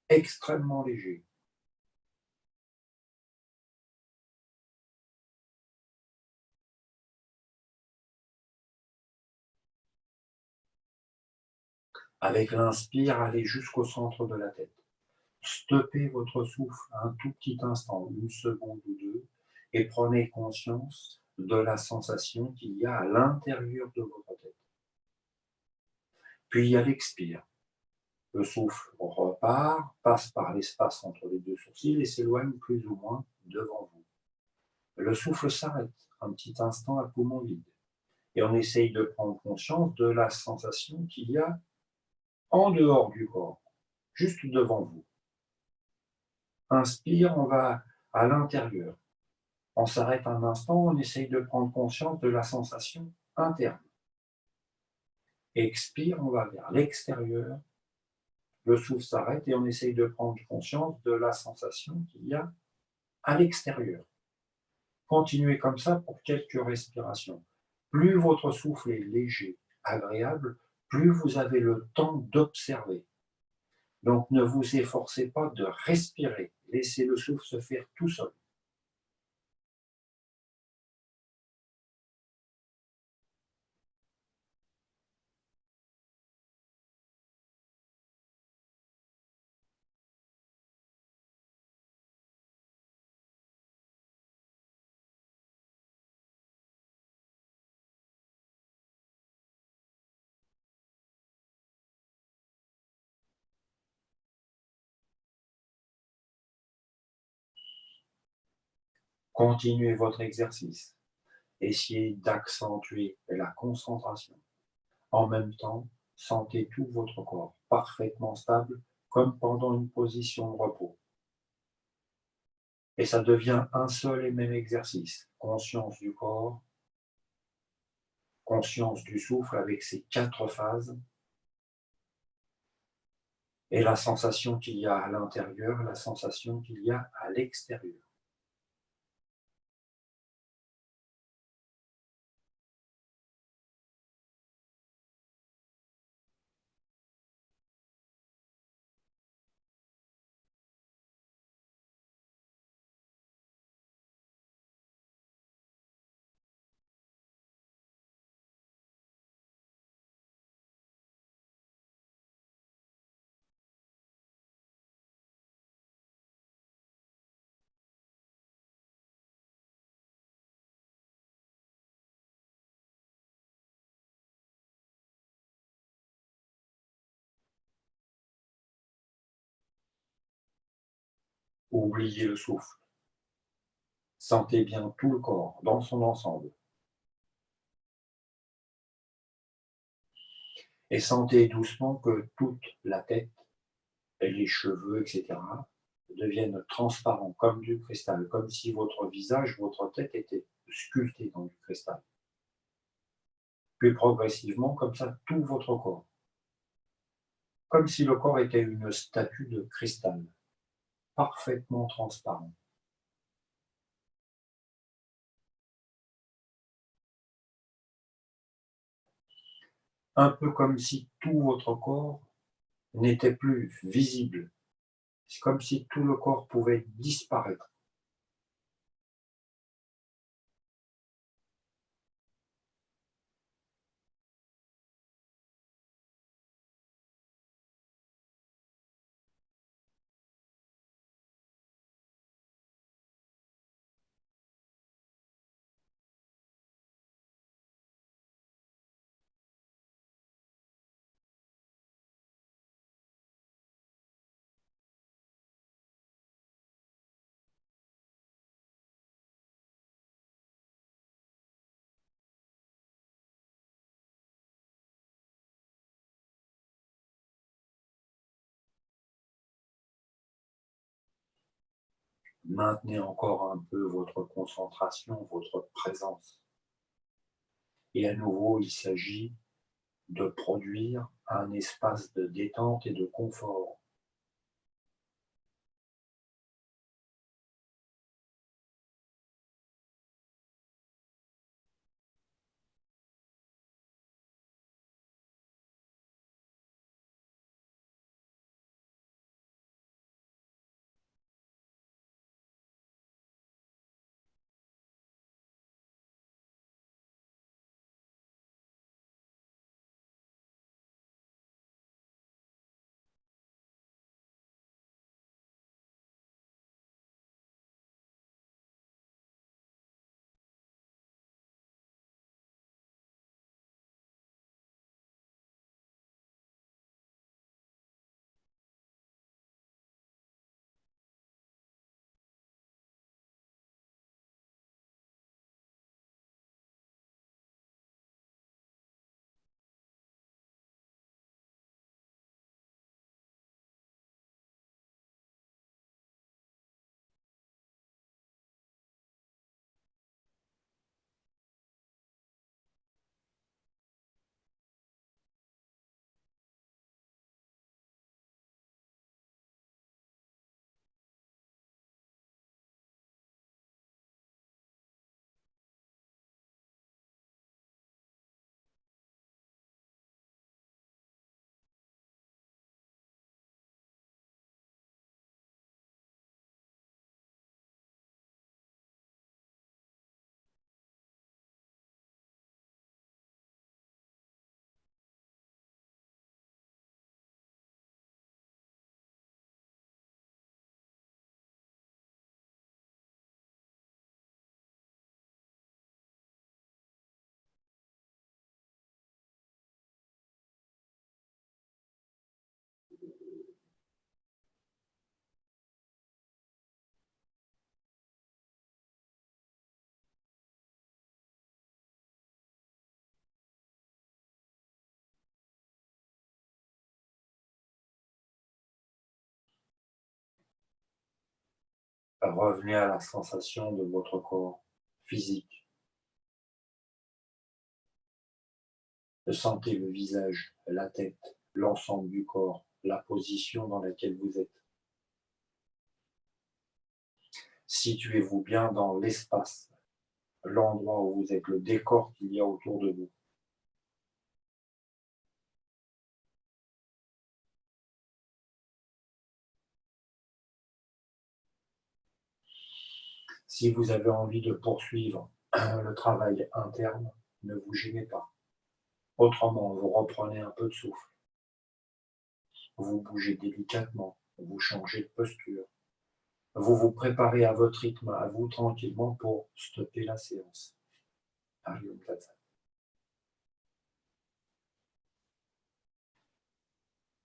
extrêmement léger. Avec l'inspire, allez jusqu'au centre de la tête. Stoppez votre souffle un tout petit instant, une seconde ou deux, et prenez conscience de la sensation qu'il y a à l'intérieur de votre tête. Puis à l'expire, le souffle repart, passe par l'espace entre les deux sourcils et s'éloigne plus ou moins devant vous. Le souffle s'arrête un petit instant à poumon vide et on essaye de prendre conscience de la sensation qu'il y a en dehors du corps, juste devant vous. Inspire, on va à l'intérieur. On s'arrête un instant, on essaye de prendre conscience de la sensation interne. Expire, on va vers l'extérieur. Le souffle s'arrête et on essaye de prendre conscience de la sensation qu'il y a à l'extérieur. Continuez comme ça pour quelques respirations. Plus votre souffle est léger, agréable, plus vous avez le temps d'observer. Donc ne vous efforcez pas de respirer. Laissez le souffle se faire tout seul. Continuez votre exercice. Essayez d'accentuer la concentration. En même temps, sentez tout votre corps parfaitement stable, comme pendant une position de repos. Et ça devient un seul et même exercice. Conscience du corps, conscience du souffle avec ses 4 phases, et la sensation qu'il y a à l'intérieur, la sensation qu'il y a à l'extérieur. Oubliez le souffle. Sentez bien tout le corps dans son ensemble. Et sentez doucement que toute la tête, les cheveux, etc., deviennent transparents comme du cristal, comme si votre visage, votre tête était sculpté dans du cristal. Puis progressivement, comme ça, tout votre corps. Comme si le corps était une statue de cristal, parfaitement transparent. Un peu comme si tout votre corps n'était plus visible. C'est comme si tout le corps pouvait disparaître. Maintenez encore un peu votre concentration, votre présence. Et à nouveau, il s'agit de produire un espace de détente et de confort. Revenez à la sensation de votre corps physique. Sentez le visage, la tête, l'ensemble du corps, la position dans laquelle vous êtes. Situez-vous bien dans l'espace, l'endroit où vous êtes, le décor qu'il y a autour de vous. Si vous avez envie de poursuivre le travail interne, ne vous gênez pas. Autrement, vous reprenez un peu de souffle. Vous bougez délicatement, vous changez de posture. Vous vous préparez à votre rythme, à vous tranquillement pour stopper la séance. Hariom Tat Sat.